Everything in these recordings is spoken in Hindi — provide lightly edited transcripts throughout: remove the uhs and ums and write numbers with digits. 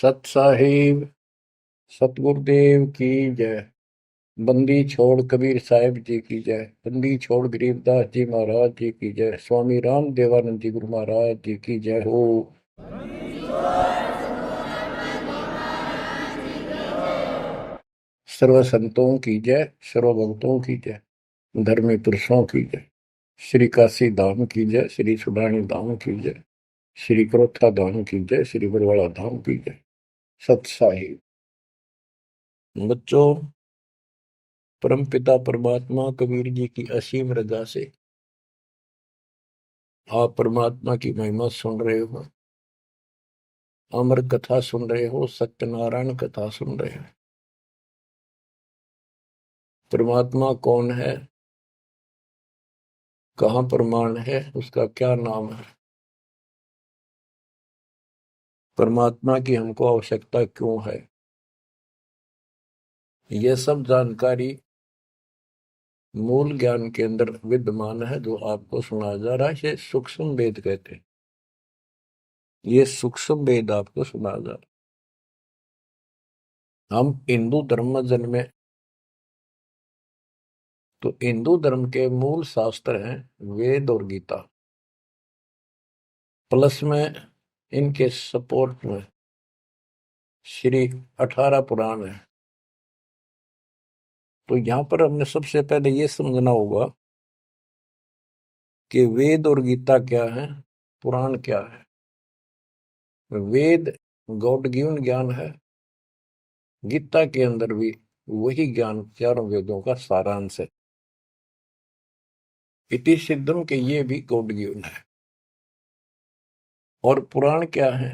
सत साहिब सतगुरुदेव की जय। बंदी छोड़ कबीर साहिब जी की जय। बंदी छोड़ गरीबदास जी महाराज जी की जय। स्वामी राम देवानंद जी गुरु महाराज जी की जय हो। सर्व संतों की जय, सर्व भक्तों की जय, धर्मी पुरुषों की जय। श्री काशी धाम की जय, श्री सुडानी धाम की जय, श्री क्रोथा धाम की जय, श्री बरवाड़ा धाम की जय। सत साहिब बच्चों, परमपिता परमात्मा कबीर जी की असीम रजा से आप परमात्मा की महिमा सुन रहे हो, अमर कथा सुन रहे हो, सत्यनारायण कथा सुन रहे हो। परमात्मा कौन है, कहाँ प्रमाण है, उसका क्या नाम है, परमात्मा की हमको आवश्यकता क्यों है, यह सब जानकारी मूल ज्ञान के अंदर विद्यमान है जो आपको सुनाया जा रहा है। इसे सूक्ष्म वेद कहते हैं। ये सूक्ष्म वेद आपको सुनाया जा रहा है। हम हिंदू धर्म में जन्मे तो हिंदू धर्म के मूल शास्त्र हैं वेद और गीता, प्लस में इनके सपोर्ट में श्री 18 पुराण है। तो यहां पर हमने सबसे पहले ये समझना होगा कि वेद और गीता क्या है, पुराण क्या है। वेद गॉड गिवन ज्ञान है, गीता के अंदर भी वही ज्ञान चारों वेदों का सारांश है। इति सिद्धम के ये भी गॉड गिवन है। और पुराण क्या है,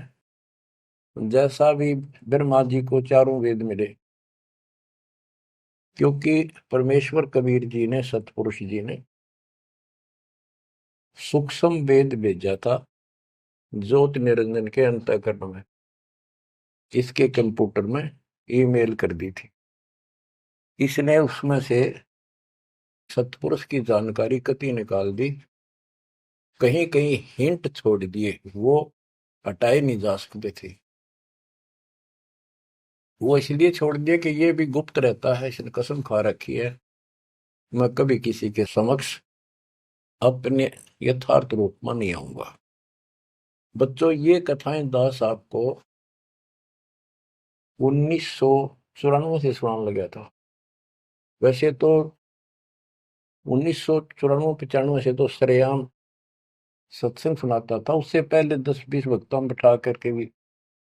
जैसा भी ब्रह्मा जी को चारों वेद मिले, क्योंकि परमेश्वर कबीर जी ने, सतपुरुष जी ने सूक्ष्म वेद भेजा था ज्योति निरंजन के अंतःकरण में, इसके कंप्यूटर में ईमेल कर दी थी। इसने उसमें से सतपुरुष की जानकारी कति निकाल दी, कहीं कहीं हिंट छोड़ दिए, वो हटाए नहीं जा सकते थे। वो इसलिए छोड़ दिया कि ये भी गुप्त रहता है, इसने कसम खा रखी है मैं कभी किसी के समक्ष अपने यथार्थ रूप में नहीं आऊंगा। बच्चों, ये कथाएं दास आपको 1994 से सुनाने लगा था। वैसे तो 1994-95 से तो सरेआम सत्संग सुनाता था, उससे पहले 10-20 वक्ताओं बिठा करके भी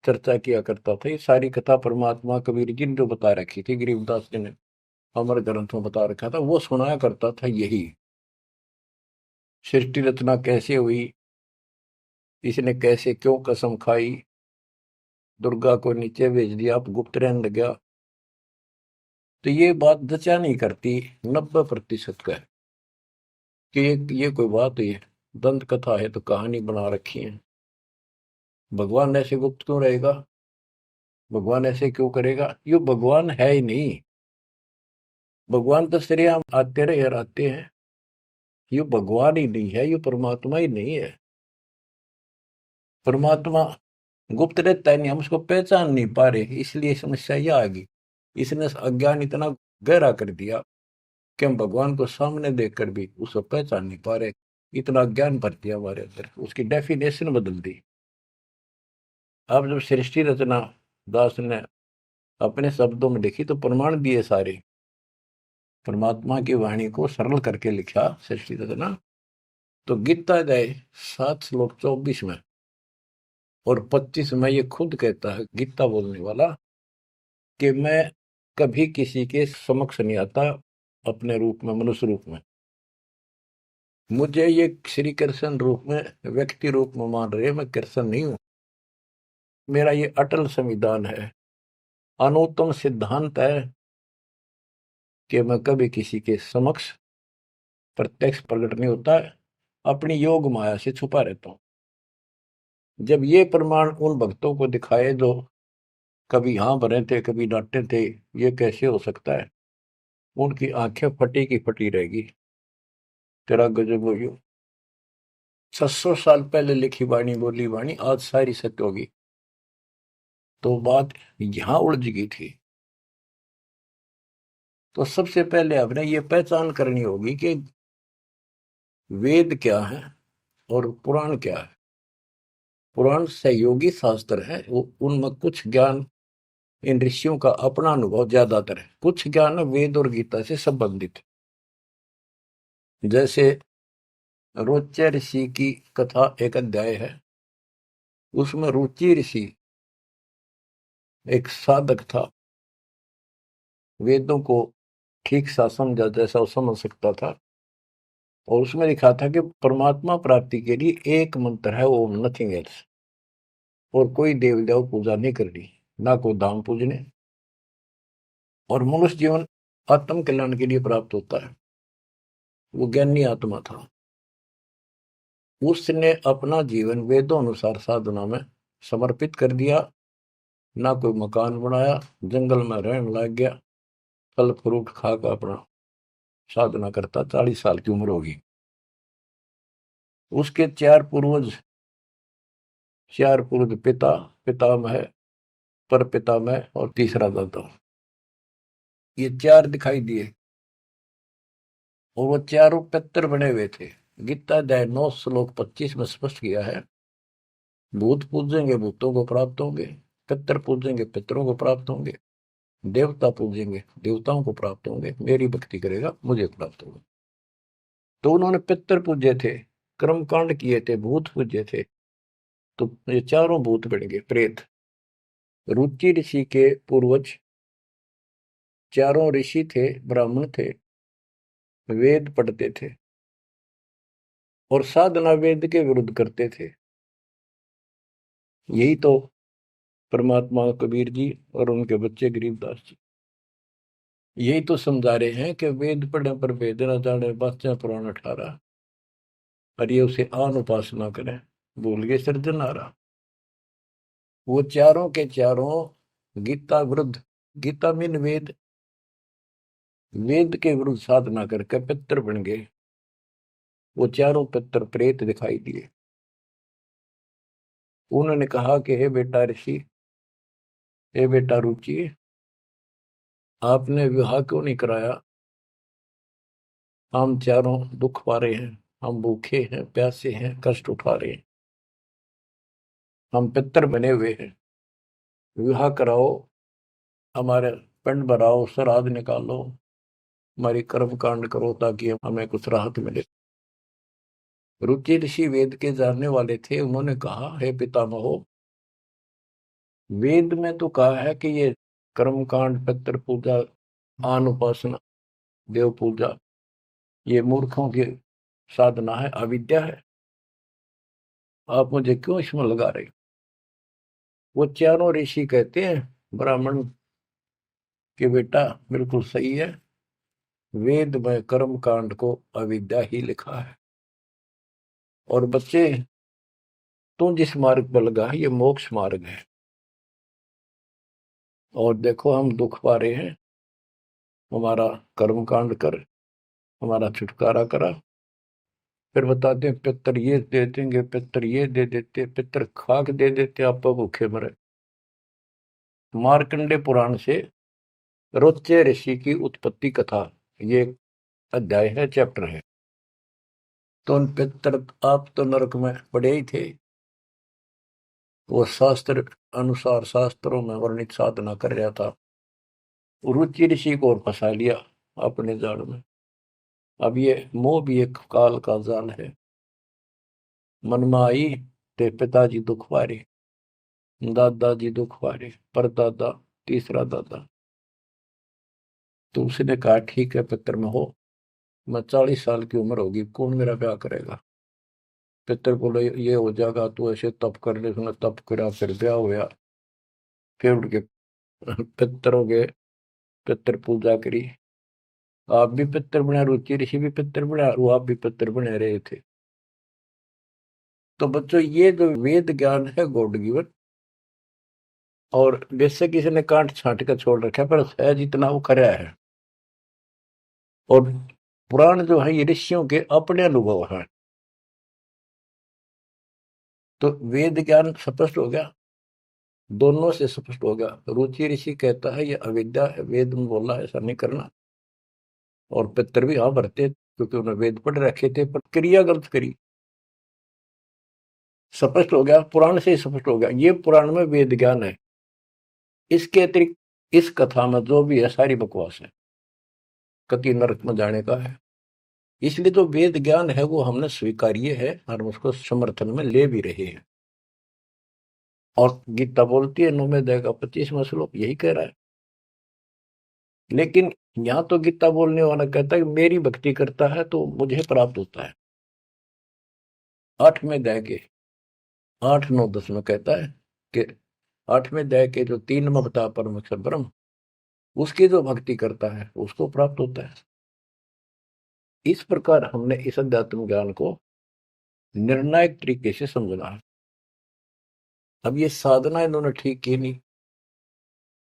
चर्चा किया करता था। ये सारी कथा परमात्मा कबीर जी ने जो बता रखी थी, गरीबदास जी ने अमर ग्रंथ में बता रखा था, वो सुनाया करता था। यही सृष्टि रचना कैसे हुई, इसने कैसे क्यों कसम खाई, दुर्गा को नीचे भेज दिया, आप गुप्त रहने लग गया, तो ये बात जचा नहीं करती 90% का है कि ये कोई बात है, दंत कथा है तो कहानी बना रखी है। भगवान ऐसे गुप्त क्यों रहेगा, भगवान ऐसे क्यों करेगा, ये भगवान है ही नहीं। भगवान तो श्रेआम आते रहे हराते हैं। ये भगवान ही नहीं है, ये परमात्मा ही नहीं है। परमात्मा गुप्त रहता है, नहीं, हम उसको पहचान नहीं पा रहे, इसलिए समस्या यह आ गई। इसने अज्ञान इतना गहरा कर दिया कि हम भगवान को सामने देखकर भी उसको पहचान नहीं पा रहे। इतना ज्ञान भर दिया हमारे अंदर, उसकी डेफिनेशन बदल दी। अब जब सृष्टि रचना दास ने अपने शब्दों में लिखी तो प्रमाण दिए सारे, परमात्मा की वाणी को सरल करके लिखा सृष्टि रचना। तो गीता गए 7 श्लोक 24 में और 25 में ये खुद कहता है गीता बोलने वाला कि मैं कभी किसी के समक्ष नहीं आता अपने रूप में, मनुष्य रूप में। मुझे ये श्री कृष्ण रूप में, व्यक्ति रूप में मान रहे, मैं कृष्ण नहीं हूं। मेरा ये अटल संविधान है, अनुत्तम सिद्धांत है कि मैं कभी किसी के समक्ष प्रत्यक्ष प्रकट नहीं होता, अपनी योग माया से छुपा रहता हूं। जब ये प्रमाण उन भक्तों को दिखाए जो कभी यहां भरे थे, कभी डांटे थे, ये कैसे हो सकता है, उनकी आंखें फटी की फटी रहेगी। तेरा गजब हो, 600 साल पहले लिखी वाणी, बोली वाणी आज सारी सत्य होगी। तो बात यहां उलझ गई थी। तो सबसे पहले आपने ये पहचान करनी होगी कि वेद क्या है और पुराण क्या है। पुराण सहयोगी शास्त्र है, वो उनमें कुछ ज्ञान इन ऋषियों का अपना अनुभव ज्यादातर है, कुछ ज्ञान वेद और गीता से संबंधित। जैसे रोच्य ऋषि की कथा एक अध्याय है, उसमें रुचि ऋषि एक साधक था, वेदों को ठीक सा समझा जैसा वो समझ सकता था, और उसमें लिखा था कि परमात्मा प्राप्ति के लिए एक मंत्र है, वो नथिंग एल्स, और कोई देव देव पूजा नहीं करनी, ना कोई धाम पूजने, और मनुष्य जीवन आत्म कल्याण के लिए प्राप्त होता है। वो ज्ञानी आत्मा था। उसने अपना जीवन वेदों अनुसार साधना में समर्पित कर दिया, ना कोई मकान बनाया, जंगल में रहने लग गया, फल फ्रूट खाकर अपना साधना करता। 40 साल की उम्र होगी। उसके चार पूर्वज पिता, पितामह, पर पितामह और तीसरा दादा, ये चार दिखाई दिए, और वो चारों पितर बने हुए थे। गीता अध्याय 9 श्लोक 25 में स्पष्ट किया है, भूत पूजेंगे भूतों को प्राप्त होंगे, पितर पूजेंगे पितरों को प्राप्त होंगे, देवता पूजेंगे देवताओं को प्राप्त होंगे, मेरी भक्ति करेगा मुझे प्राप्त होगा। तो उन्होंने पितर पूजे थे, कर्म कांड किए थे, भूत पूजे थे, तो ये चारों भूत बन गए प्रेत। रुचि ऋषि के पूर्वज चारों ऋषि थे, ब्राह्मण थे, वेद पढ़ते थे, और साधना वेद के विरुद्ध करते थे। यही तो परमात्मा कबीर जी और उनके बच्चे गरीबदास जी यही तो समझा रहे हैं कि वेद पढ़ने पर वेद न जाने, बातें पुराण 18, और ये उसे आन उपासना करें, भूल गए सृजनहारा। वो चारों के चारों गीता विरुद्ध, गीता मीन वेद, वेद के विरुद्ध साधना करके पितर बन गए। वो चारों पितर प्रेत दिखाई दिए। उन्होंने कहा कि हे बेटा ऋषि, हे बेटा रुचि, आपने विवाह क्यों नहीं कराया? हम चारों दुख पा रहे हैं, हम भूखे हैं, प्यासे हैं, कष्ट उठा रहे हैं, हम पितर बने हुए हैं, विवाह कराओ, हमारे पिंड भराओ, श्राद्ध निकालो, हमारी कर्म कांड करो ताकि हमें कुछ राहत मिले। रुचि ऋषि वेद के जानने वाले थे। उन्होंने कहा, हे पितामहो, वेद में तो कहा है कि ये कर्म कांड, पितर पूजा, आन उपासना, देव पूजा, ये मूर्खों की साधना है, अविद्या है, आप मुझे क्यों इसमें लगा रहे हो? वो चारों ऋषि कहते हैं ब्राह्मण के बेटा बिल्कुल सही है, वेद में कर्म कांड को अविद्या ही लिखा है, और बच्चे तू जिस मार्ग पर लगा है ये मोक्ष मार्ग है, और देखो हम दुख पा रहे हैं, हमारा कर्म कांड कर, हमारा छुटकारा करा। फिर बताते हैं पितर ये दे देंगे, पितर ये दे देते, पितर खाक दे देते, आप भूखे मरे। मार्कंडे पुराण से रोच्य ऋषि की उत्पत्ति कथा, ये अध्याय है, चैप्टर है। तो उन पितर, आप तो नरक में पड़े ही थे, वो शास्त्र अनुसार शास्त्रों में वर्णित साधना कर रहा था, रुचि ऋषि को और फंसा लिया अपने जाल में। अब ये मोह भी एक काल का जाल है। मन में आई ते पिताजी दुख पारे, दादाजी दुख पारे, परदादा, तीसरा दादा। तो उसने कहा ठीक है पितर में हो, मैं 40 साल की उम्र होगी, कौन मेरा ब्याह करेगा? पितर बोले ये हो जाएगा, तू ऐसे तप कर ले। उसने तप करा, फिर ब्याह हुआ, फिर उठ के पितरों के पितर पूजा करी। आप भी पितर बना, रुचि ऋषि भी पितर बना, और आप भी पितर बने रहे थे। तो बच्चों ये जो वेद ज्ञान है गॉड गिवन, और बेशक किसी ने कांट छांट कर छोड़ रखा है, पर सहज इतना वो कराया है। और पुराण जो है ये ऋषियों के अपने अनुभव है। तो वेद ज्ञान स्पष्ट हो गया। दोनों से स्पष्ट हो गया। रुचि ऋषि कहता है ये अविद्या है, वेद में बोला है ऐसा नहीं करना, और पितर भी हाँ भरते क्योंकि उन्होंने वेद पढ़ रखे थे, पर क्रिया गलत करी। स्पष्ट हो गया, पुराण से ही स्पष्ट हो गया, ये पुराण में वेद ज्ञान है। इसके अतिरिक्त इस कथा में जो भी है सारी बकवास है, कति नरक में जाने का है। इसलिए जो वेद ज्ञान है वो हमने स्वीकार्य है और उसको समर्थन में ले भी रहे हैं। और गीता बोलती है 9वें अध्याय का 25वां श्लोक यही कह रहा है। लेकिन यहाँ तो गीता बोलने वाला कहता है कि मेरी भक्ति करता है तो मुझे प्राप्त होता है। 8वें अध्याय के 8, 9, 10 में कहता है कि 8वें अध्याय के जो 3 में बता परमेश्वर ब्रह्म, उसकी जो भक्ति करता है उसको प्राप्त होता है। इस प्रकार हमने इस अध्यात्म ज्ञान को निर्णायक तरीके से समझना है। अब ये साधना इन्होंने ठीक की नहीं,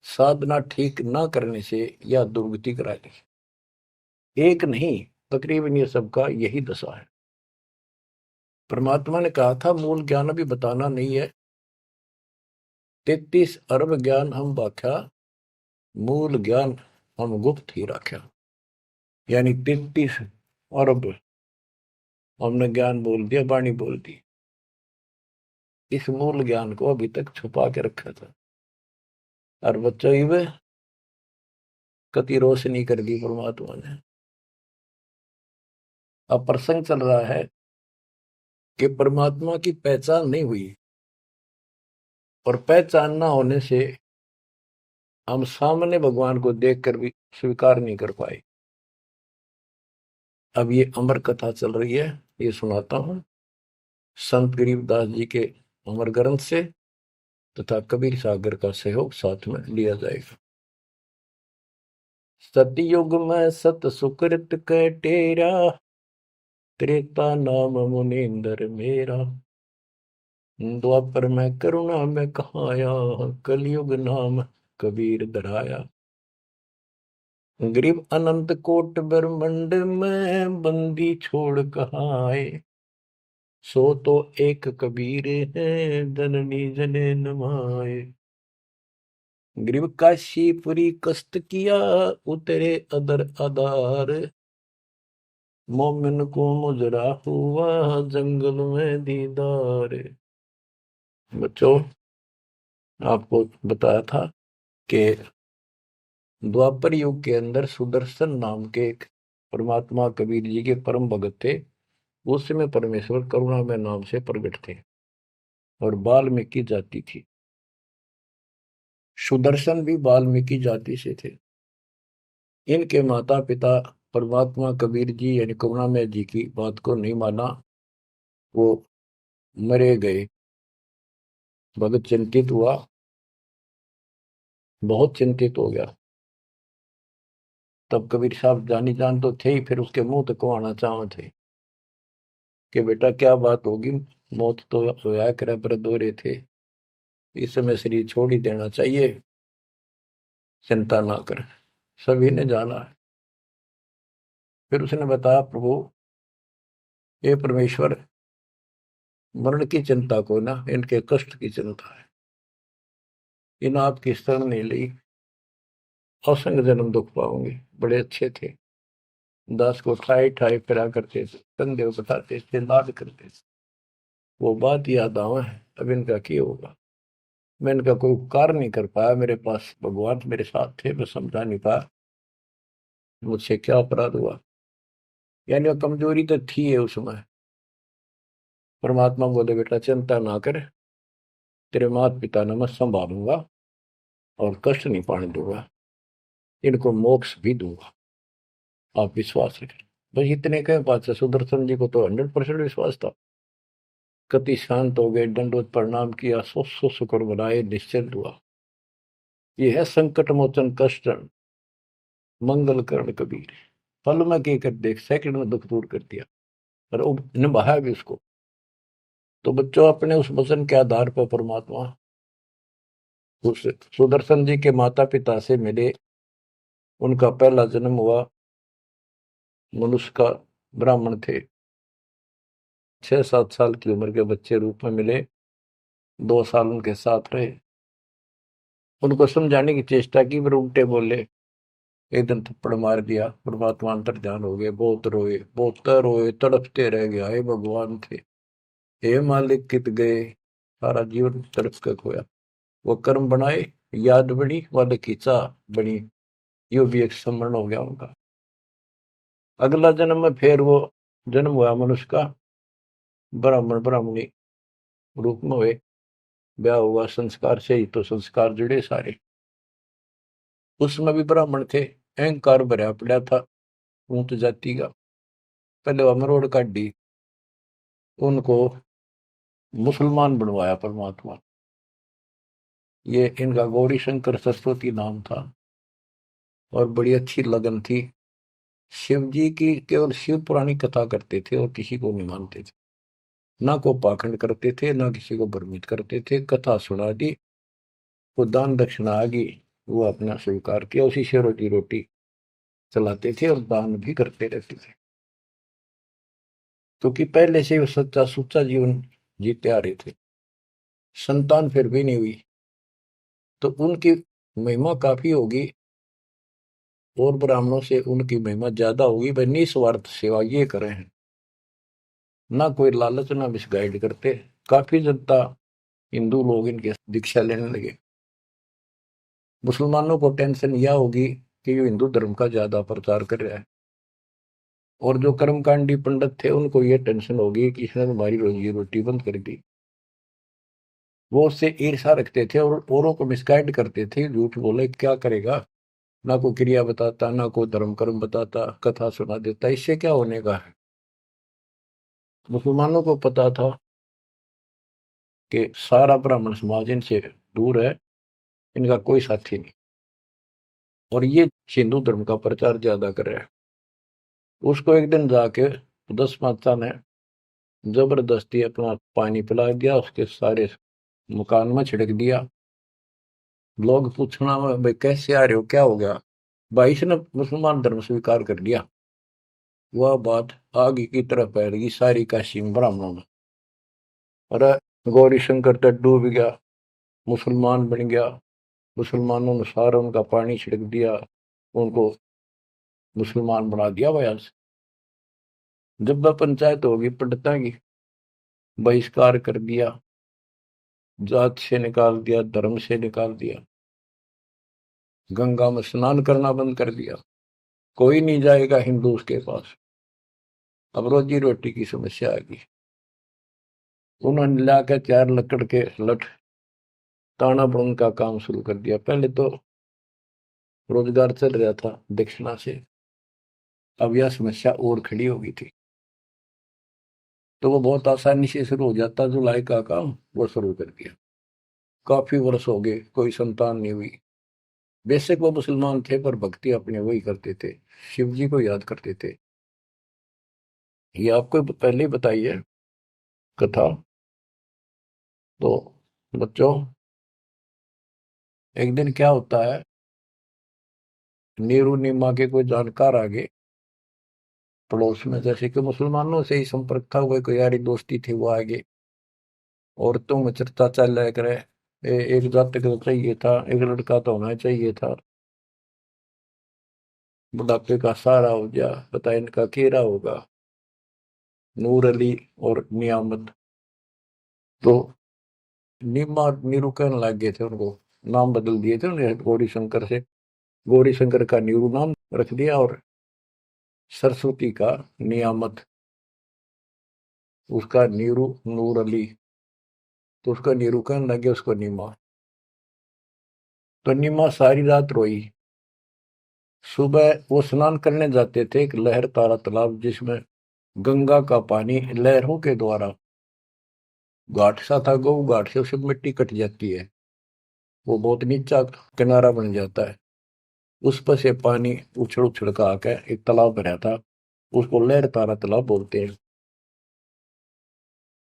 साधना ठीक ना करने से या दुर्गति कराने से, एक नहीं तकरीबन ये सबका यही दशा है। परमात्मा ने कहा था मूल ज्ञान अभी बताना नहीं है, 33 अरब ज्ञान हम व्याख्या, मूल ज्ञान हम गुप्त ही रखा। यानी 33 अरब हमने ज्ञान बोल दिया, वाणी बोल दी, इस मूल ज्ञान को अभी तक छुपा के रखा था। और बच्चों ही में कति रोशनी कर दी परमात्मा ने। अब प्रसंग चल रहा है कि परमात्मा की पहचान नहीं हुई, और पहचान ना होने से हम सामने भगवान को देखकर भी स्वीकार नहीं कर पाए। अब ये अमर कथा चल रही है, ये सुनाता हूं संत गरीबदास जी के अमर ग्रंथ से, तथा कबीर सागर का सहयोग साथ में लिया जाएगा। सतयुग में सत सुकृत कै टेरा, त्रेता नाम मुनींद्र मेरा, द्वापर में करुणा में कहाया, कलयुग नाम कबीर धराया। गरीब अनंत कोट ब्रह्मंड में बंदी छोड़ कहाँ आए, सो तो एक कबीर है जननी जने नमाए। गरीब काशीपुरी कष्ट किया, उतरे अदर आधार, मोमिन को मुजरा हुआ जंगल में दीदार। बच्चों आपको बताया था कि द्वापर युग के अंदर सुदर्शन नाम के एक परमात्मा कबीर जी के परम भगत थे। उस समय परमेश्वर करुणा में नाम से प्रकट थे और वाल्मीकि जाति थी। सुदर्शन भी वाल्मीकि जाति से थे। इनके माता पिता परमात्मा कबीर जी यानी करुणामय जी की बात को नहीं माना, वो मरे गए। भगत चिंतित हुआ, बहुत चिंतित हो गया। तब कबीर साहब जानी जान तो थे ही, फिर उसके मुंह तक को आना चाह थे कि बेटा क्या बात होगी, मौत तो होया करे पर दो रहे थे, इस समय शरीर छोड़ ही देना चाहिए, चिंता ना कर। सभी ने जाना है। फिर उसने बताया प्रभु ये परमेश्वर, मरण की चिंता को ना, इनके कष्ट की चिंता है, इन आपकी शरण नहीं ली, असंग जन्म दुख पाओगे। बड़े अच्छे थे, दास को ठाई ठाई फिरा करते थे, कंधे उठाते थे, लाड करते थे। वो बात याद आवा है, अब इनका क्या होगा। मैं इनका कोई उपकार नहीं कर पाया, मेरे पास भगवान मेरे साथ थे, मैं समझा नहीं पाया मुझसे क्या अपराध हुआ। यानी वो कमजोरी तो थी है उसमें। परमात्मा बोले बेटा चिंता ना कर, तेरे माता पिता ने मैं संभालूंगा और कष्ट नहीं पाने दूंगा, इनको मोक्ष भी दूंगा, आप विश्वास रखें। बस इतने कहे बात से सुदर्शन जी को तो 100% विश्वास था। कति शांत हो गए, दंडवत प्रणाम किया, सो शुक्र बनाए, निश्चिंत हुआ। ये है संकट मोचन कष्ट मंगल करण कबीर। पल में के कर देख, सेकंड में दुख दूर कर दिया और निभाया भी उसको। तो बच्चों अपने उस वचन के आधार पर परमात्मा उस सुदर्शन जी के माता पिता से मिले। उनका पहला जन्म हुआ, मनुष्य का ब्राह्मण थे, 6-7 साल की उम्र के बच्चे रूप में मिले, 2 साल उनके साथ रहे। उनको समझाने की चेष्टा की, पर उल्टे बोले। एक दिन थप्पड़ मार दिया, परमात्मा अंतर ध्यान हो गए, बहुत रोए, बहुत रोए, तड़पते रह गए, हे भगवान थे, हे मालिक कित गए, सारा जीवन तड़प के खोया। वो कर्म बनाए, याद बनी, वाले खींचा बनी, यो भी एक स्मरण हो गया उनका। अगला जन्म में फिर वो जन्म हुआ मनुष्य का, ब्राह्मण ब्राह्मणी रूप में हुए, ब्याह हुआ, संस्कार से ही तो संस्कार जुड़े सारे। उसमें भी ब्राह्मण थे, अहंकार भरा पड़ा था ऊंच जाति का। पहले वह मरोड़ काटी, उनको मुसलमान बनवाया परमात्मा। ये इनका गौरी शंकर सरस्वती नाम था, और बड़ी अच्छी लगन थी। शिव जी की केवल शिव पुराणी कथा करते थे और किसी को नहीं मानते थे, ना को पाखंड करते थे, ना किसी को भ्रमित करते थे। कथा सुना दी, वो दान दक्षिणा आ गई, वो अपना स्वीकार किया, उसी से रोटी रोटी चलाते थे और दान भी करते रहते थे, क्योंकि पहले से वो सच्चा सुच्चा जीवन जीते आ रहे थे। संतान फिर भी नहीं हुई, तो उनकी महिमा काफी होगी, और ब्राह्मणों से उनकी महिमा ज्यादा होगी। भाई निस्वार्थ सेवा ये करे हैं, ना कोई लालच, ना मिसगाइड करते। काफी जनता, हिंदू लोग इनके दीक्षा लेने लगे। मुसलमानों को टेंशन यह होगी कि ये हिंदू धर्म का ज्यादा प्रचार कर रहा है, और जो कर्मकांडी पंडित थे उनको ये टेंशन होगी कि इसने हमारी रोजी रोटी बंद कर दी। वो उससे ईर्षा रखते थे और औरों को मिसगाइड करते थे, झूठ बोले क्या करेगा, ना कोई क्रिया बताता, ना कोई धर्म कर्म बताता, कथा सुना देता, इससे क्या होने का है। मुसलमानों को पता था कि सारा ब्राह्मण समाज इनसे दूर है, इनका कोई साथी नहीं, और ये हिंदू धर्म का प्रचार ज्यादा कर रहा है। उसको एक दिन जाके 10 माता ने जबरदस्ती अपना पानी पिला दिया, उसके सारे मकान में छिड़क दिया। लोग पूछना भाई कैसे आ रहे हो, क्या हो गया, भाई इसने मुसलमान धर्म स्वीकार कर लिया। वह बात आगे की तरफ फैल गई सारी काशी में, ब्राह्मणों में। अरे गौरी शंकर तो डूब गया, मुसलमान बन गया, मुसलमानों ने सारा उनका पानी छिड़क दिया, उनको मुसलमान बना दिया बयान से। जब वह पंचायत होगी पंडिता की, बहिष्कार कर दिया, जात से निकाल दिया, धर्म से निकाल दिया, गंगा में स्नान करना बंद कर दिया, कोई नहीं जाएगा हिंदू उसके पास। अब रोजी रोटी की समस्या आ गई। उन्होंने लाकर 4 लकड़ के लठ ताना बुन का काम शुरू कर दिया। पहले तो रोजगार चल रहा था दक्षिणा से, अब यह समस्या और खड़ी हो गई थी, तो वो बहुत आसानी से शुरू हो जाता। जुलाई का काम वो शुरू कर दिया। काफी वर्ष हो गए, कोई संतान नहीं हुई। बेशक वो मुसलमान थे, पर भक्ति अपने वही करते थे, शिव जी को याद करते थे। ये आपको पहले ही बताई है कथा। तो बच्चों, एक दिन क्या होता है, नीरू नीमा के कोई जानकार आ गए पड़ोस में, जैसे कि मुसलमानों से ही संपर्क था, कोई यारी दोस्ती थी, वो आगे औरतों में चर्चा चल रहा करे। एक जातक तो चाहिए था, एक लड़का तो होना चाहिए था, बुढ़ापे का सहारा हो गया, पता इनका केरा होगा, नूर अली और नियामत। तो नीमा नीरू कहने लग गए थे उनको, नाम बदल दिए थे उन्हें, गौरी शंकर से गौरी शंकर का नीरू नाम रख दिया, और सरस्वती का नियामत, उसका नीरू नूर अली। तो उसका नीरू कहने लगे उसको नीमा। तो नीमा सारी रात रोई। सुबह वो स्नान करने जाते थे एक लहर तारा तालाब, जिसमें गंगा का पानी लहरों के द्वारा, घाट सा था, गौ घाट से उसमें मिट्टी कट जाती है, वो बहुत नीचा किनारा बन जाता है, उस पर से पानी उछल उछल का आकर एक तालाब बना था, उसको लहर तारा तालाब बोलते हैं।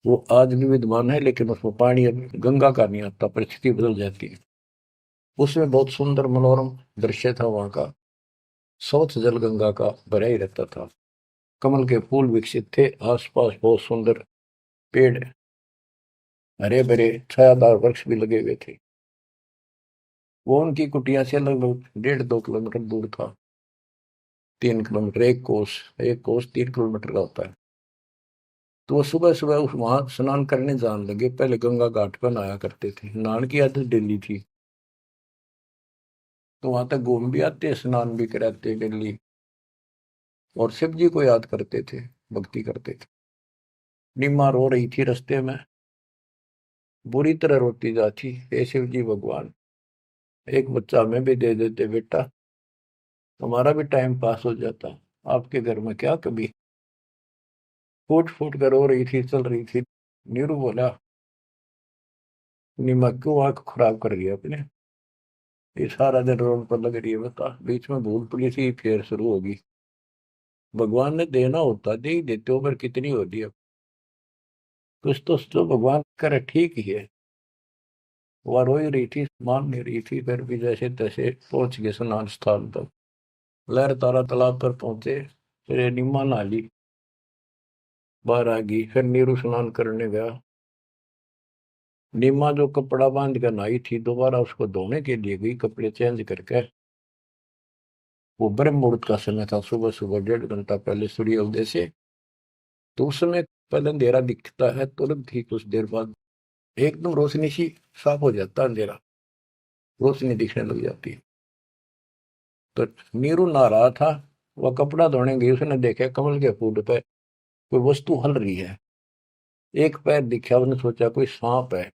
वो आज भी विद्यमान है, लेकिन उसमें पानी अब गंगा का नहीं आता, परिस्थिति बदल जाती है। उसमें बहुत सुंदर मनोरम दृश्य था वहां का, स्वच्छ जल गंगा का भरा ही रहता था, कमल के फूल विकसित थे, आसपास बहुत सुंदर पेड़, हरे भरे छायादार वृक्ष भी लगे हुए थे। वो उनकी कुटिया से लगभग 1.5-2 किलोमीटर दूर था। 3 किलोमीटर, एक कोस 3 किलोमीटर का होता है। तो वो सुबह सुबह उस वहां स्नान करने जाने लगे। पहले गंगा घाट पर नहाया करते थे, नहाने की आदत डेली थी। तो वहां तक घूम भी आते, स्नान भी कराते डेली, और शिव जी को याद करते थे, भक्ति करते थे। निम्मा रो रही थी रास्ते में, बुरी तरह रोती जाती, हे शिव जी भगवान, एक बच्चा हमें भी दे देते बेटा, हमारा भी टाइम पास हो जाता, आपके घर में क्या कभी। फूट फूट कर रो रही थी, चल रही थी। नीरू बोला, निम्मा क्यों आंख खराब कर रही है अपने, ये सारा दिन रोड पर लग रही है, बता बीच में भूल पड़ी थी फिर शुरू होगी। भगवान ने देना होता दे ही देते हो, पर कितनी होती है। कुछ तो जो भगवान करे ठीक ही है। वह रो ही रही थी, मान नहीं रही थी, फिर भी जैसे तैसे पहुंच गए स्नान स्थान तक। लहर तारा तालाब पर पहुंचे, फिर निम्मा नहा ली, बाहर आ गई, फिर नीरू स्नान करने गया। निम्मा जो कपड़ा बांध कर नहाई थी, दोबारा उसको धोने के लिए गई, कपड़े चेंज करके। वो ब्रह्म मुहूर्त का समय था, सुबह सुबह 1.5 घंटा पहले सूर्य उदय से। तो उस समय पहले अंधेरा दिखता है, तुरंत ही कुछ देर बाद एकदम रोशनी सी, साफ हो जाता है अंधेरा, रोशनी दिखने लग जाती है। तो नीरू नहा रहा था, वह कपड़ा धोने गई, उसने देखा कमल के फूल पे कोई वस्तु हल रही है। एक पैर दिखा, उसने सोचा कोई सांप है।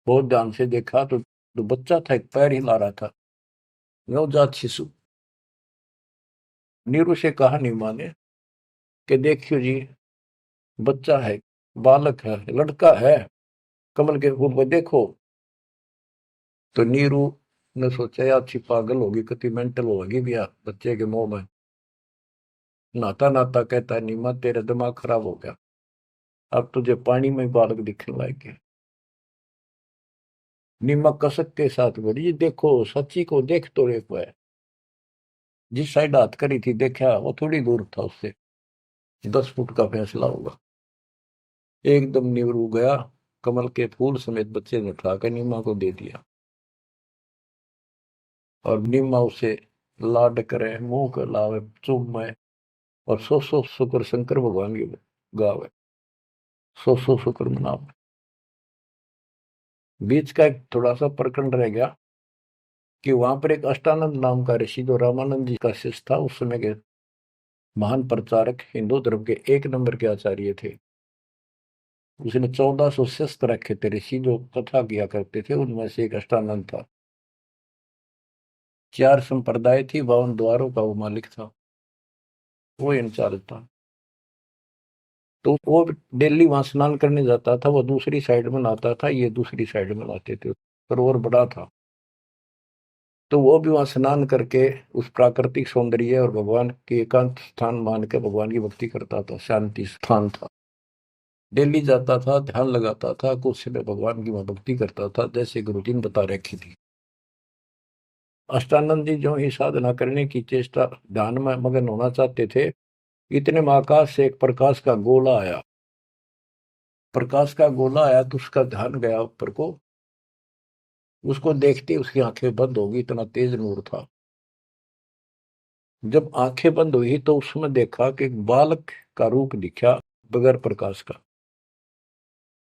बहुत ध्यान से देखा तो बच्चा था, एक पैर हिला रहा था, नवजात शिशु। नीरू से कहा नीमा ने कि देखियो जी, बच्चा है, बालक है, लड़का है, कमल के फूल पर देखो। तो नीरू ने सोचा यार अच्छी पागल होगी, कितनी मेंटल होगी भैया बच्चे के मुंह में। नहाता नहाता कहता है, नीमा तेरा दिमाग खराब हो गया, अब तुझे पानी में बालक दिखने लग गए। नीमा कसक के साथ बोली, "ये देखो सच्ची को देख तो एक है।" जिस साइड हाथ करी थी देखा, वो थोड़ी दूर था उससे, 10 फुट का फैसला होगा। एकदम नीरू गया, कमल के फूल समेत बच्चे ने उठाकर नीमा को दे दिया, और नीमा उसे लाड करे, मुंह कर लावे, चूमे, और सौ शुक्र शंकर भगवान की गावे, सौ शुक्र मनावे। बीच का एक थोड़ा सा प्रकरण रह गया कि वहां पर एक अष्टानंद नाम का ऋषि, जो रामानंद जी का शिष्य था, उस समय के महान प्रचारक, हिंदू धर्म के एक नंबर के आचार्य थे। उसने 1400 शिष्य रखे थे ऋषि, जो कथा किया करते थे, उनमें से एक अष्टानंद था। 4 संप्रदाय थी, 52 द्वारों का वो मालिक था, वो इंचार्ज था। तो वो डेली वहां स्नान करने जाता था, वो दूसरी साइड में नहाता था, ये दूसरी साइड में नहाते थे, सरोवर बड़ा था। तो वो भी वहां स्नान करके उस प्राकृतिक सौंदर्य और भगवान के एकांत स्थान मान के भगवान की भक्ति करता था, शांति स्थान था। डेली जाता था, ध्यान लगाता था, कुछ समय भगवान की वहां भक्ति करता था, जैसे गुरु जी ने बता रखी थी। अष्टानंद जी जो ही साधना करने की चेष्टा, ध्यान में मगन होना चाहते थे, इतने में आकाश से एक प्रकाश का गोला आया। प्रकाश का गोला आया तो उसका ध्यान गया ऊपर को, उसको देखते उसकी आंखें बंद हो गई, इतना तेज नूर था। जब आंखें बंद हुई तो उसमें देखा कि एक बालक का रूप दिखा, बगैर प्रकाश का।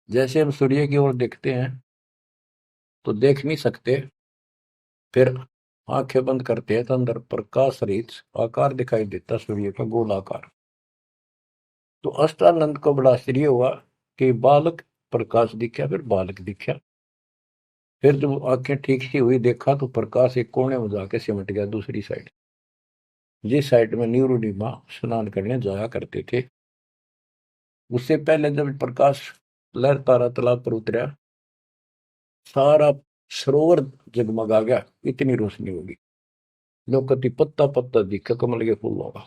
जैसे हम सूर्य की ओर देखते हैं तो देख नहीं सकते, फिर आंखें बंद करते हैं तो अंदर प्रकाश रहित आकार दिखाई देता, सूर्य का गोलाकार। तो अष्टानंद को बड़ा आश्चर्य हुआ कि बालक प्रकाश दिखा, फिर बालक दिखा। फिर जब आंखें ठीक सी हुई, देखा तो प्रकाश एक कोने में जाके सिमट गया दूसरी साइड, जिस साइड में नीरू नीमा स्नान करने जाया करते थे। उससे पहले जब प्रकाश लहर तारा तालाब पर उतरा, सारा सरोवर जगमगा गया, इतनी रोशनी होगी। लोकति पत्ता पत्ता दिखा कमल के फूलों का।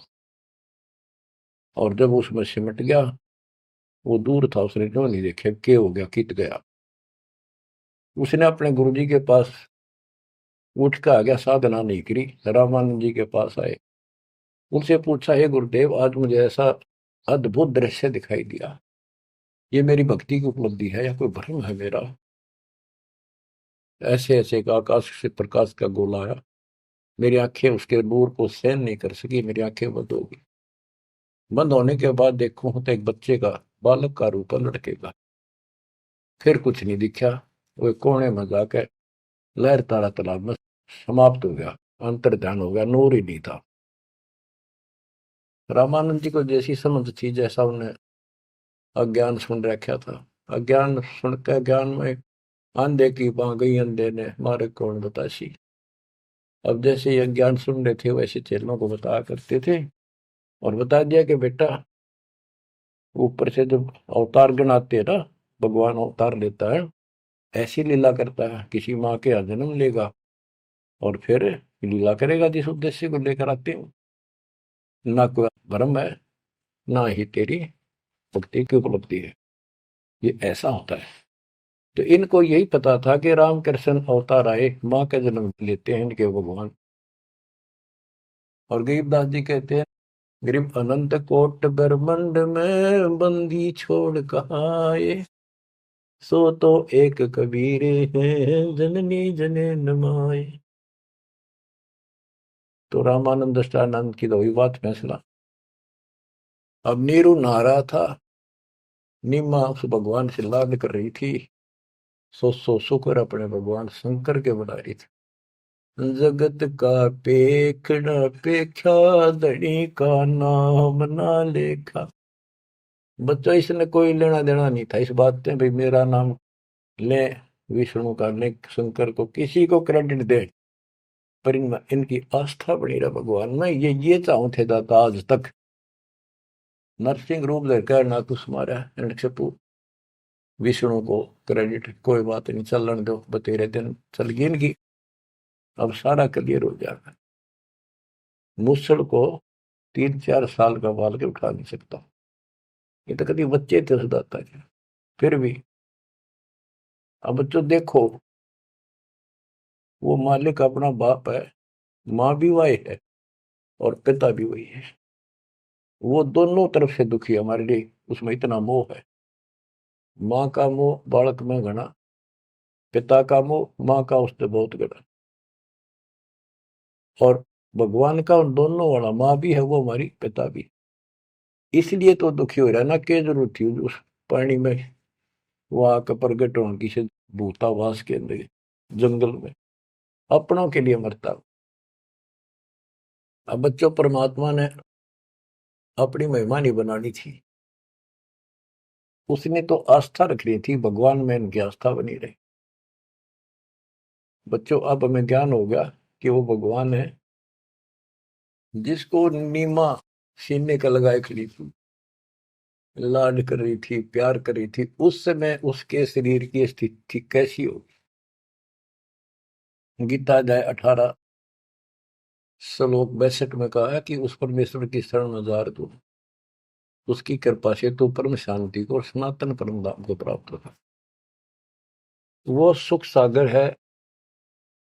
और जब उसमें सिमट गया, वो दूर था, उसने क्यों नहीं देखा के हो गया, कित गया। उसने अपने गुरु जी के पास उठ के आ गया, साधना नहीं करी, रामानंद जी के पास आए। उनसे पूछा, हे गुरुदेव, आज मुझे ऐसा अद्भुत दृश्य दिखाई दिया, ये मेरी भक्ति की उपलब्धि है या कोई भ्रम है मेरा। ऐसे ऐसे का आकाश से प्रकाश का गोला आया, मेरी आंखें उसके नूर को सहन नहीं कर सकी, मेरी आंखें बंद हो गई। बंद होने के बाद देखूं तो एक बच्चे का, बालक का रूप है, लड़के का। फिर कुछ नहीं दिखा। वो कोने में जाकर लहर तारा तालाब में समाप्त हो गया, अंतर ध्यान हो गया, नूर ही नहीं था। रामानंद जी को जैसी समझ थी, जैसा उन्हें अज्ञान सुन रखा था, अज्ञान सुन के ज्ञान में अंधे की बां गई, अंधे ने मारे कौन बतासी। अब जैसे ये ज्ञान सुन रहे थे वैसे चेलों को बताया करते थे, और बता दिया कि बेटा, ऊपर से जब अवतार गणाते हैं ना, भगवान अवतार लेता है, ऐसी लीला करता है, किसी माँ के यहाँ जन्म लेगा और फिर लीला करेगा जिस उद्देश्य को लेकर आते हो। ना कोई भ्रम है, ना ही तेरी भक्ति की उपलब्धि है, ये ऐसा होता है। तो इनको यही पता था कि रामकृष्ण अवतार आए, माँ का जन्म लेते हैं इनके भगवान। और गरीबदास जी कहते हैं, गरीब अनंत कोट ब्रह्मंड में बंदी छोड़ कहाँ आए, सो तो एक कबीर है जननी जनेन माए। तो रामानंद दृष्टानंद की तो वही बात फैसला। अब नीरू नहा रहा था, नीमा उस भगवान से लाड कर रही थी, सो शुक्र अपने भगवान शंकर के बना रही थी। जगत का पेखड़ा पेख्या, धनी का नाम ना लेखा। बच्चों, इसने कोई लेना देना नहीं था इस बात से, भाई मेरा नाम ले, विष्णु का ले, शंकर को किसी को क्रेडिट दे, पर इनमें इनकी आस्था बनी रहा भगवान में। ये चाहूं थे दाता आज तक। नरसिंह रूप लेकर ना कुछ मारा नक्षपु, विष्णु को क्रेडिट कोई बात नहीं, चलन दो, बतेरे दिन चल गई इनकी, अब सारा क्लियर हो जाएगा। मूसल को 3-4 साल का बाल के उठा नहीं सकता, ये तो कभी बच्चे थे उस दाता के। फिर भी अब बच्चों देखो, वो मालिक अपना बाप है, माँ भी वही है और पिता भी वही है। वो दोनों तरफ से दुखी है हमारे लिए, उसमें इतना मोह है। माँ का मोह बालक में घना, पिता का मोह माँ का उससे बहुत घना। और भगवान का उन दोनों वाला, माँ भी है वो हमारी, पिता भी। इसलिए तो दुखी हो रहा है ना, क्या जरूरत थी उस पानी में वहां का प्रगट होने की से, भूतावास के अंदर जंगल में अपनों के लिए मरता। अब बच्चों, परमात्मा ने अपनी महिमा नहीं बनानी थी, उसने तो आस्था रखनी थी भगवान में, इनकी आस्था बनी रही। बच्चों, अब हमें ज्ञान हो गया कि वो भगवान है जिसको नीमा सीने का लगाए खड़ी थी, लाड कर रही थी, प्यार कर रही थी, उस समय उसके शरीर की स्थिति कैसी होगी। गीता अध्याय 18 श्लोक 62 में कहा है कि उस परमेश्वर की शरण में जा तू, उसकी कृपा से तू परम शांति को और सनातन परम धाम को प्राप्त होगा। वो सुख सागर है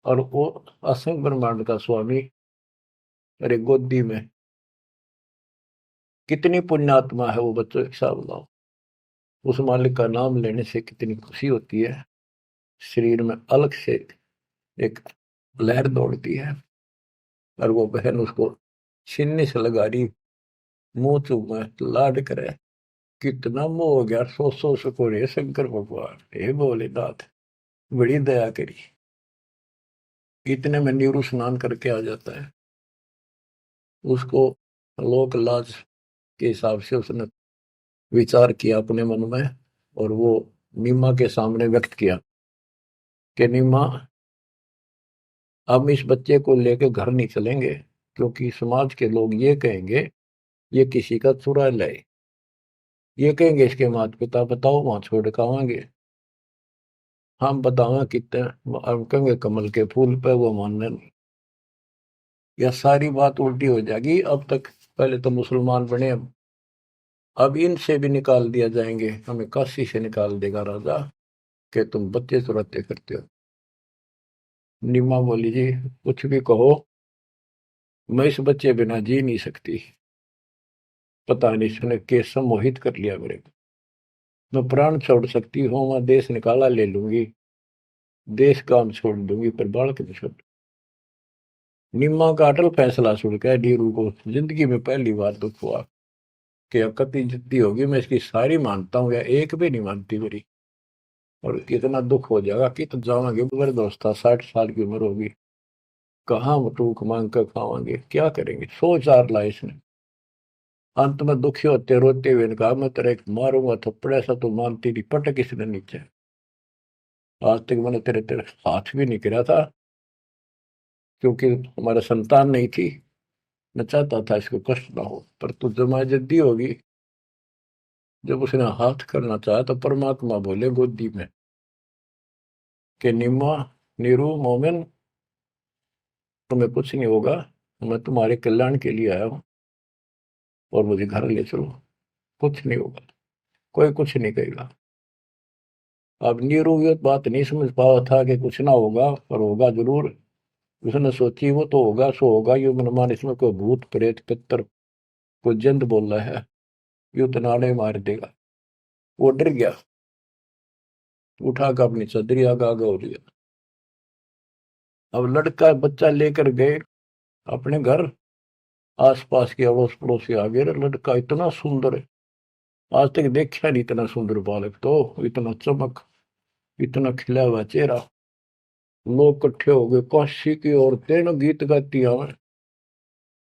और वो असंग ब्रह्मांड का स्वामी। अरे गोदी में कितनी पुण्यात्मा है वो बच्चों, एक हिसाब लगाओ। उस मालिक का नाम लेने से कितनी खुशी होती है, शरीर में अलग से एक लहर दौड़ती है। और वो बहन उसको छीनने से लगा रही, मुंह चूमे, लाड करे, कितना मोह हो गया। सो सको रे शंकर भगवान, हे भोलेनाथ, बड़ी दया करी। इतने में नीरू स्नान करके आ जाता है। उसको लोक लाज के हिसाब से उसने विचार किया अपने मन में, और वो नीमा के सामने व्यक्त किया कि नीमा, हम इस बच्चे को लेकर घर नहीं चलेंगे, क्योंकि समाज के लोग ये कहेंगे ये किसी का चुरा लाए, ये कहेंगे इसके माता पिता, बताओ वहां छोड़ के आवांगे, हम बतावा कितने, हम कहेंगे कमल के फूल पे, वो मानने नहीं। यह सारी बात उल्टी हो जाएगी। अब तक पहले तो मुसलमान बने, अब इनसे भी निकाल दिया जाएंगे, हमें काशी से निकाल देगा राजा कि तुम बच्चे चुराते करते हो। निमा बोली, जी कुछ भी कहो, मैं इस बच्चे बिना जी नहीं सकती, पता नहीं इसने कैसे मोहित कर लिया मेरे को। मैं प्राण छोड़ सकती हूँ, मैं देश निकाला ले लूंगी, देश काम छोड़ दूंगी पर बालक नहीं छोड़। निम्मा का अटल फैसला सुन के नीरू को जिंदगी में पहली बार दुख हुआ कि अकती जितनी होगी मैं इसकी सारी मानता हूँ या एक भी नहीं मानती मेरी। और कितना दुख हो जाएगा कि तो जावांगे मेरे दोस्त था 60 साल की उम्र होगी। कहाँ टूक मांग कर खावांगे क्या करेंगे सोच आर ला इसने। अंत में दुखी होते रोते हुए ने कहा मैं तेरे एक मारूंगा थप्पड़ ऐसा तो मानती नहीं पटक इसने नीचे। आज तक मैंने तेरे तेरे हाथ भी नहीं गिरा था क्योंकि हमारा संतान नहीं थी। मैं चाहता था इसको कष्ट ना हो पर तू जमा जद्दी होगी। जब उसने हाथ करना चाहा तो परमात्मा बोले गोदी में कि निम्मा नीरू मोमिन तुम्हें कुछ नहीं होगा। मैं तुम्हारे कल्याण के लिए आया हूँ और मुझे घर ले चलो। कुछ नहीं होगा कोई कुछ नहीं कहेगा। अब नीरू ये बात नहीं समझ पाया था कि कुछ ना होगा पर होगा जरूर। उसने सोची वो तो होगा सो होगा ये मनमान इसमें कोई भूत प्रेत पितर कोई जंत बोल रहा है यू तो नाड़े मार देगा। वो डर गया उठा कर अपनी चदरी आगा आगा हो गया। अब लड़का बच्चा लेकर गए अपने घर। आसपास के अड़ोस पड़ोस से आ गए लड़का इतना सुंदर है। आज तक देखा नहीं इतना सुंदर बालक तो इतना चमक इतना खिला हुआ चेहरा। लोग इकट्ठे हो गए काशी की औरतें ना गीत गाती हमें।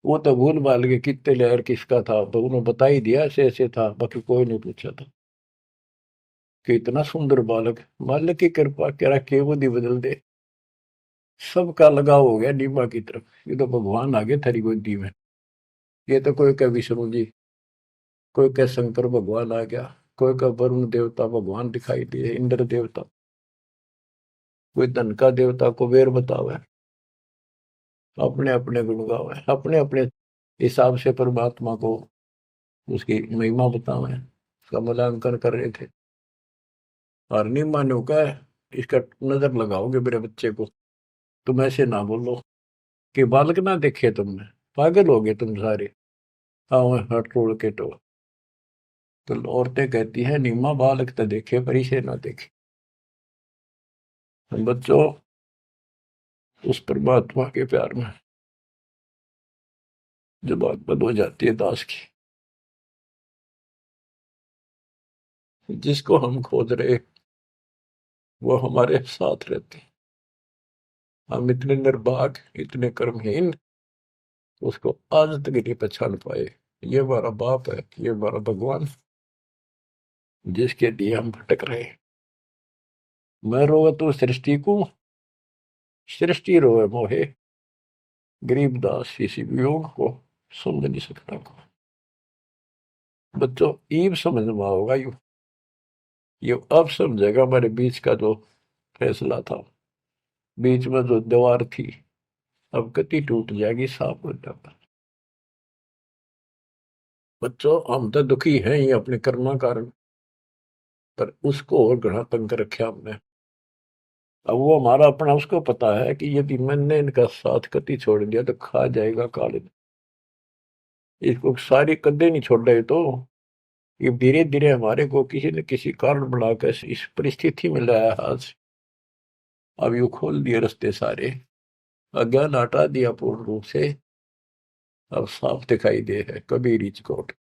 वो तो भूल भाल गए कितने लहर किसका था तो उन्होंने बता ही दिया ऐसे ऐसे था बाकी कोई नहीं पूछा था कि इतना सुंदर बालक। मालिक की कृपा करा के वो दी बदल दे। सबका लगाव हो गया नीमा की तरफ ये तो भगवान आ गए थारी गोदी में। ये तो कोई का विष्णु जी कोई का शंकर भगवान आ गया कोई का वरुण देवता भगवान दिखाई दिए इंद्र देवता कोई धन का देवता कुबेर बतावे। अपने अपने गुण गावे अपने अपने हिसाब से परमात्मा को उसकी महिमा बतावे उसका मूल्यांकन कर रहे थे। और नहीं मानो का इसका नजर लगाओगे मेरे बच्चे को तुम ऐसे ना बोलो कि बालक ना देखे तुमने पागल हो गए तुम सारे। हाँ हट रोड़ के तो औरतें कहती हैं नीमा बालक तो देखे पर इसे ना देखे। बच्चों उस परमात्मा के प्यार में जब बात बंद हो जाती है दास की जिसको हम खोज रहे वो हमारे साथ रहते हैं। हम इतने निर्भाग इतने कर्महीन उसको आज तक नहीं पहचान पाए। ये हमारा बाप है ये हमारा भगवान जिसके लिए हम भटक रहे हैं। मैं रोवे तो सृष्टि को सृष्टि रोवे मोहे गरीबदास इसी वियोग को समझ नहीं सकता। बच्चों ईब समझ में होगा यू अब समझेगा हमारे बीच का जो फैसला था बीच में जो दीवार थी अब कति टूट जाएगी साफ हो जाता। बच्चों हम तो दुखी हैं ही अपने कर्मा कारण पर उसको और घना तंग कर रखा हमने। अब वो हमारा अपना उसको पता है कि यदि मैंने इनका साथ कति छोड़ दिया तो खा जाएगा काले। इसको सारी कदे नहीं छोड़ रहे तो ये धीरे धीरे हमारे को किसी न किसी कारण बनाकर इस परिस्थिति में लाया आज। अब यू खोल दिए रास्ते सारे अज्ञान हटा दिया पूर्ण रूप से। अब साफ दिखाई दे है Kabir is God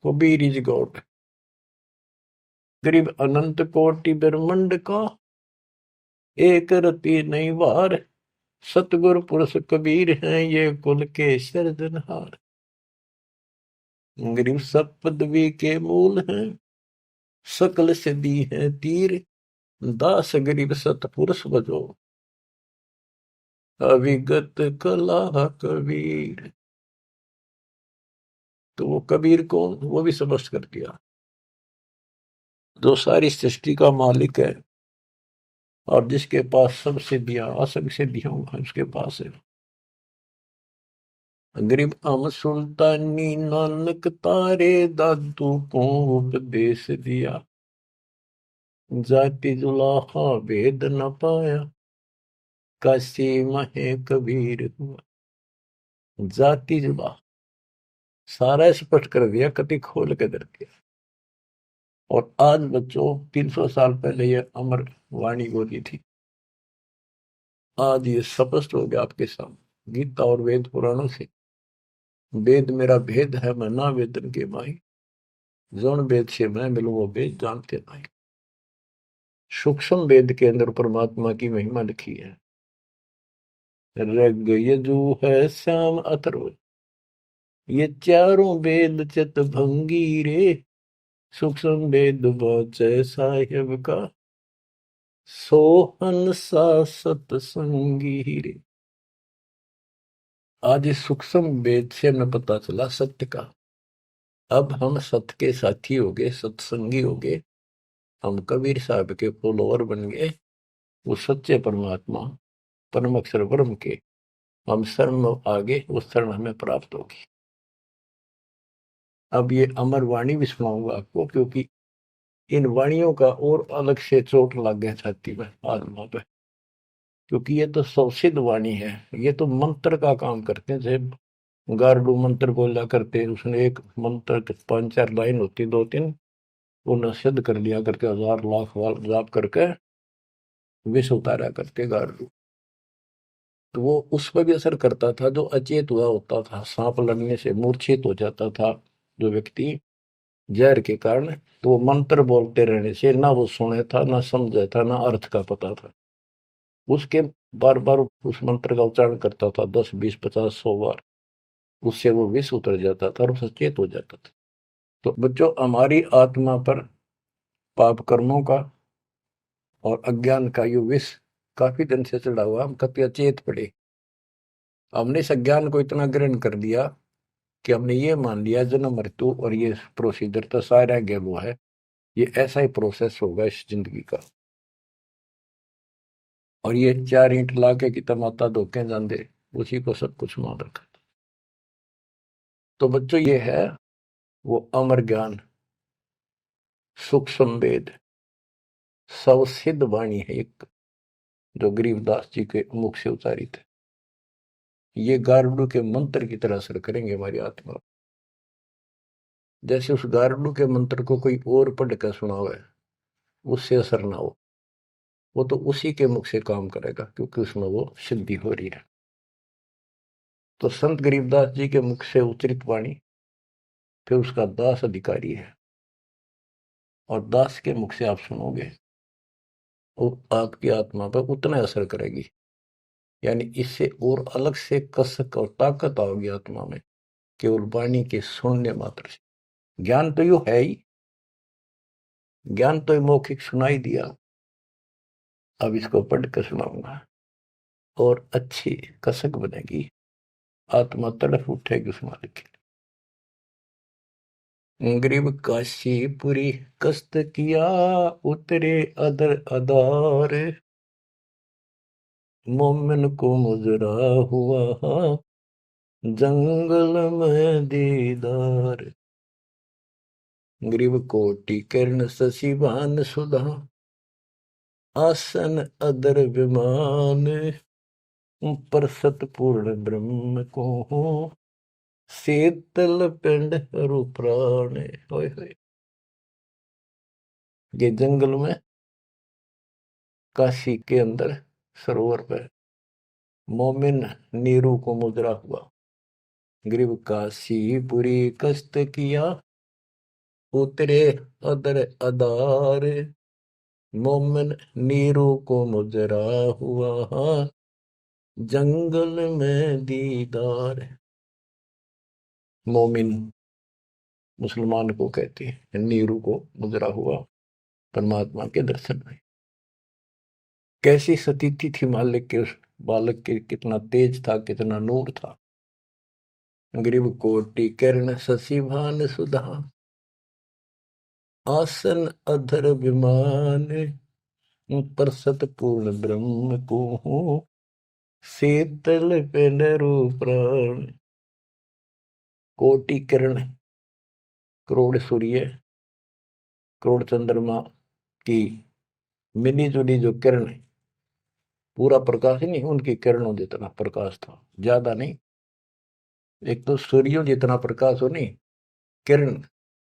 Kabir is God. गरीब अनंत कोटि ब्रह्मंड का एक रति नहीं वार सतगुरु पुरुष कबीर हैं ये कुल के सिरजनहार। गरीब सब पदवी के मूल हैं सकल सिद्धि है तीर दास गरीब सतपुरुष बजो अविगत कला कबीर। तो वो कबीर कौन वो भी स्पष्ट कर दिया जो सारी सृष्टि का मालिक है और जिसके पास सब सिद्धियां असंग सिद्धियां उसके पास है। गरीब अम सुल्तानी नानक तारे दादू को उपदेश दिया जाति जुलाहा भेद न पाया काशी महे कबीर हुआ। जाति जुला सारा स्पष्ट कर दिया कति खोल के दर दिया। और आज बच्चों 300 साल पहले ये अमर वाणी बोली थी, आज ये स्पष्ट हो गया आपके सामने गीता और वेद पुराणों से। वेद मेरा भेद है मैं ना वेदन के माही, जौन वेद से मैं मिलूं वो वेद जानते नहीं। सूक्ष्म वेद के अंदर परमात्मा की महिमा लिखी है। ऋग यजु है श्याम अथर्व, ये चारों वेद चित भंगी रे, सूक्ष्म वेद वाचै साहेब का, सोहन सा सतसंगी रे। आज इस सूक्ष्म वेद से हमें पता चला सत्य का। अब हम सत्य के साथी हो गए, सत्संगी हो गए, हम कबीर साहब के फॉलोअर बन गए। वो सच्चे परमात्मा परम अक्षर ब्रह्म के हम शरण आगे, उस शरण हमें प्राप्त होगी। अब ये अमर वाणी भी सुनाऊंगा आपको, क्योंकि इन वाणियों का और अलग से चोट लग गया छाती में, आत्मा पे, क्योंकि ये तो सौसिद्ध वाणी है। ये तो मंत्र का काम करते हैं। जैसे गार्डू मंत्र बोला करते हैं, उसने एक मंत्र के 5-4 लाइन होती, 2-3, उन्हें सिद्ध कर लिया करके 1000 लाख बार जाप करके विष उतारा करते गार्डू। तो वो उस पर भी असर करता था जो अचेत हुआ होता था, सांप लड़ने से मूर्छित हो जाता था जो व्यक्ति जहर के कारण, तो वो मंत्र बोलते रहने से ना वो सुने था, ना समझा था, ना अर्थ का पता था। उसके बार बार उस मंत्र का उच्चारण करता था, 10, 20, 50, 100 बार, उससे वो विष उतर जाता था और सचेत हो जाता था। तो बच्चों, हमारी आत्मा पर पाप कर्मों का और अज्ञान का ये विष काफी दिन से चढ़ा हुआ, हम कभी अचेत पड़े। हमने इस अज्ञान को इतना ग्रहण कर दिया कि हमने ये मान लिया जन्म मृत्यु और ये प्रोसीजर तो सारा गेलो है, ये ऐसा ही प्रोसेस होगा इस जिंदगी का। और ये 4 ईंट लाके कि तमाता धोखे जाते, उसी को सब कुछ मान रखा। तो बच्चों, ये है वो अमर ज्ञान, सूक्ष्म वेद, सवसिद्ध वाणी है एक, जो गरीबदास जी के मुख से उतारी थे। ये गारुड़ के मंत्र की तरह असर करेंगे हमारी आत्मा। जैसे उस गारुड़ के मंत्र को कोई और पढ़ कर सुनावे, उससे असर ना हो, वो तो उसी के मुख से काम करेगा, क्योंकि उसमें वो सिद्धि हो रही है। तो संत गरीबदास जी के मुख से उच्चरित वाणी फिर उसका दास अधिकारी है, और दास के मुख से आप सुनोगे, वो आपकी आत्मा पर उतना असर करेगी। यानी इससे और अलग से कसक और ताकत आओगी आत्मा में, केवल वाणी के सुनने मात्र से। ज्ञान तो यू है ही, ज्ञान तो मौखिक सुनाई दिया, अब इसको पढ़ कर सुनाऊंगा और अच्छी कसक बनेगी, आत्मा तड़फ उठेगी उस मालिक के लिए। गरीब काशीपुरी कष्ट किया, उतरे अदर अदार, मोमिन को मुजरा हुआ जंगल में दीदार। ग्रीव कोटि किरण शशि भान सुधा, आसन अदर विमान, पर सतपूर्ण ब्रह्म को शीतल पिंड हरु प्राण। होय होय। ये जंगल में काशी के अंदर सरोवर पर मोमिन नीरू को मुद्रा हुआ। ग्रीव काशीपुरी कष्ट किया, उतरे अदर अदार, मोमिन नीरू को मुजरा हुआ जंगल में दीदार। मोमिन मुसलमान को कहते हैं, नीरू को मुजरा हुआ परमात्मा के दर्शन में। कैसी सतीथि थी मालिक के उस बालक के, कितना तेज था, कितना नूर था। ग्रीव कोटि किरण शशि भान सुधा, आसन अधर विमान, पर सतपूर्ण ब्रह्म को शीतल पेनरु प्राण। कोटि किरण, करोड़ सूर्य, करोड़ चंद्रमा की मिली जुली जो किरण है, पूरा प्रकाश ही नहीं, उनकी किरणों जितना प्रकाश था, ज्यादा नहीं। एक तो सूर्यों जितना प्रकाश हो नहीं, किरण,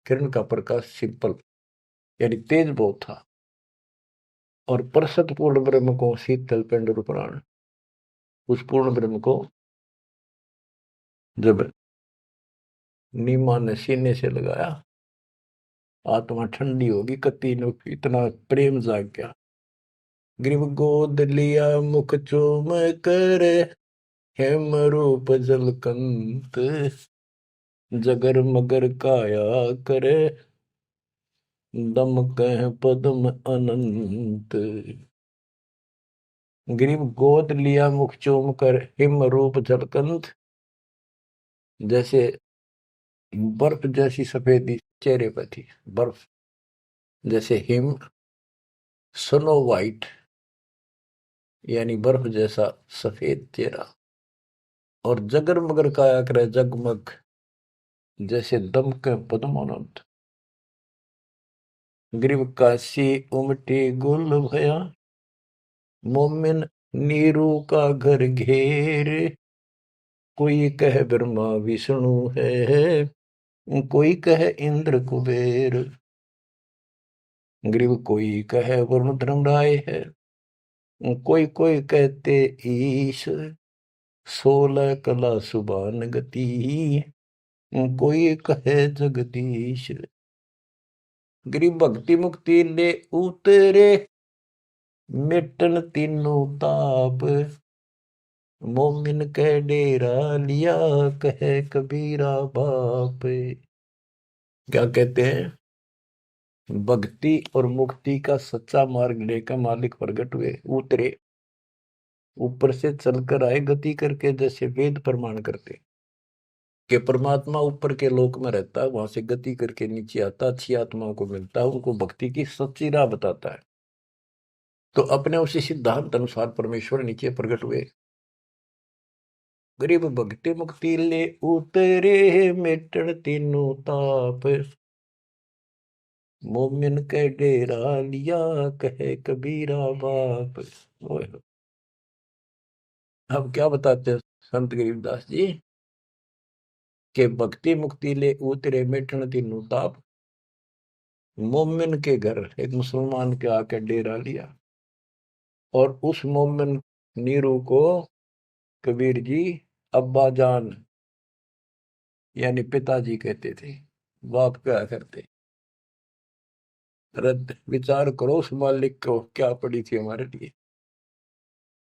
किरण का प्रकाश सिंपल, यानी तेज बहुत था। और परसत पूर्ण ब्रह्म को शीतल पिंड रूपराण, उस पूर्ण ब्रह्म को जब नीमा ने सीने से लगाया, आत्मा ठंडी होगी, कति ने इतना प्रेम जाग गया। ग्रीव गोद लिया मुख चूम कर, हेम रूप जलकंत, जगर मगर काया करे, दम कह पद्म अनंत। ग्रीव गोद लिया मुख चूम कर, हिम रूप जलकंत, जैसे बर्फ जैसी सफेदी चेहरे पर थी, बर्फ जैसे हिम, स्नो वाइट यानी बर्फ जैसा सफेद चेहरा, और जगर मगर काया करे जगमग, जैसे दमके पद्मानंद। ग्रीव काशी उमटी गुल भया, मोमिन नीरू का घर घेरे, कोई कह ब्रह्मा विष्णु है, कोई कह इंद्र कुबेर। ग्रीव कोई कह वरुण धर्मराय है, कोई कोई कहते ईश, 16 कला सुबान गति, कोई कहे जगदीश। ग्रीव भक्ति मुक्ति ले उतरे, मिटन तीनों ताप, मोमिन कह डेरा लिया, कहे कबीरा बाप। क्या कहते हैं? भक्ति और मुक्ति का सच्चा मार्ग लेकर मालिक प्रकट हुए, उतरे, ऊपर से चलकर आए गति करके, जैसे वेद प्रमाण करते कि परमात्मा ऊपर के लोक में रहता है, वहां से गति करके नीचे आता, अच्छी आत्माओं को मिलता है, उनको भक्ति की सच्ची राह बताता है। तो अपने उसी सिद्धांत अनुसार परमेश्वर नीचे प्रकट हुए। गरीब भक्ति मुक्ति ले उतरे, मिटन तीनों ताप, मोमिन के डेरा लिया, कहे कबीरा बाप। अब क्या बताते हैं संत गरीबदास जी के भक्ति मुक्ति ले उतरे, मिटन तीनों ताप, मोमिन के घर एक मुसलमान के आके डेरा लिया, और उस मोमिन नीरू को कबीर जी अब्बा जान यानी पिताजी कहते थे, बाप क्या करते। रद्द विचार करो उस मालिक को क्या पड़ी थी हमारे लिए।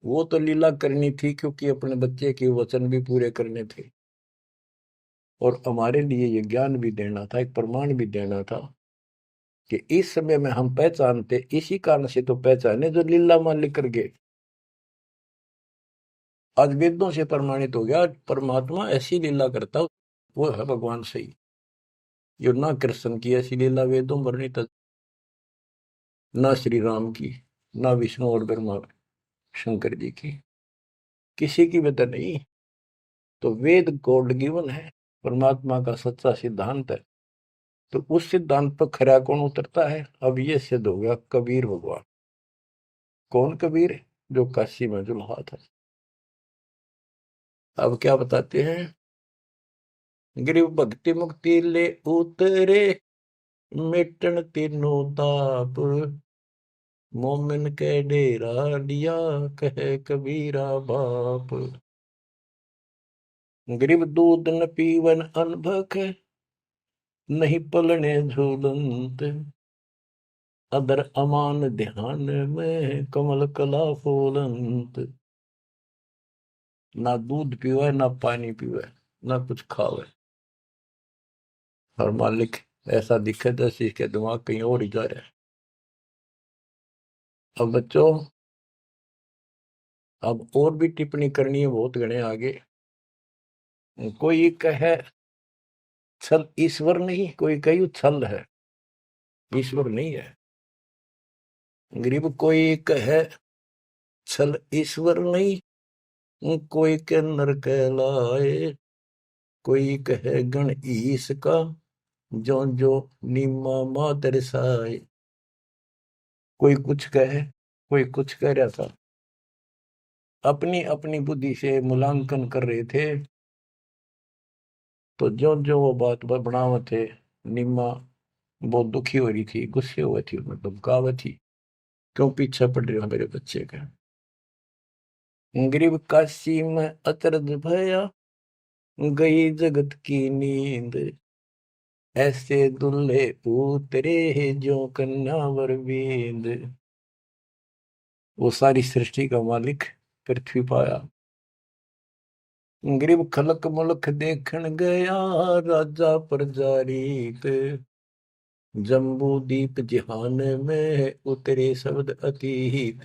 वो तो लीला करनी थी क्योंकि अपने बच्चे के वचन भी पूरे करने थे, और हमारे लिए ये ज्ञान भी देना था, एक प्रमाण भी देना था कि इस समय में हम पहचानते, इसी कारण से तो पहचाने जो लीला मालिक कर गए। आज वेदों से प्रमाणित हो गया परमात्मा ऐसी लीला करता, वो है भगवान सही। जो ना कृष्ण की ऐसी लीला वेदों वर्णित, ना श्री राम की, ना विष्णु और ब्रह्मा शंकर जी की, किसी की वजह नहीं। तो वेद गॉड गिवन है, परमात्मा का सच्चा सिद्धांत है। तो उस सिद्धांत पर खरा कौन उतरता है? अब ये सिद्ध हो गया कबीर भगवान। कौन कबीर? जो काशी में जुल्हा था। अब क्या बताते हैं? गिरिव भक्ति मुक्ति ले उतरे, मिटन तीनों ताप, मोमिन के डेरा लिया, कहे कबीरा बाप। गिरिव दूध न पीवन अनभक, नहीं पलने झूलंत, अदर अमान ध्यान में, कमल कला फूलंत। ना दूध पीवे, ना पानी पीवे, ना कुछ खावे, और मालिक ऐसा दिखे जैसे इसके दिमाग कहीं और ही जा रहा है। अब बच्चों, अब और भी टिप्पणी करनी है, बहुत घने आगे। कोई कहे छल ईश्वर नहीं, कोई कही छल है, ईश्वर नहीं है। गरीब कोई कहे छल ईश्वर नहीं, कोई के नर कहलाए, कोई कहे गण ईश का, जो जो नीमा मा दर्शाए। कोई कुछ कहे, कोई कुछ कह रहा था, अपनी अपनी बुद्धि से मूल्यांकन कर रहे थे। तो जो जो वो बात बनाव थे, निम्मा बहुत दुखी हो रही थी, गुस्से हुई थी, मतलब गावत थी, क्यों पीछे पड़ रहे हो मेरे बच्चे का। गरीब काशी में अचरज भया, गई जगत की नींद, ऐसे दुल्हे उतरे जो कन्यावर बींद। वो सारी सृष्टि का मालिक पृथ्वी पाया, गरीब खलक मुलक देखण गया, राजा प्रजारीत, जम्बू दीप जिहान में उतरे शब्द अतीत।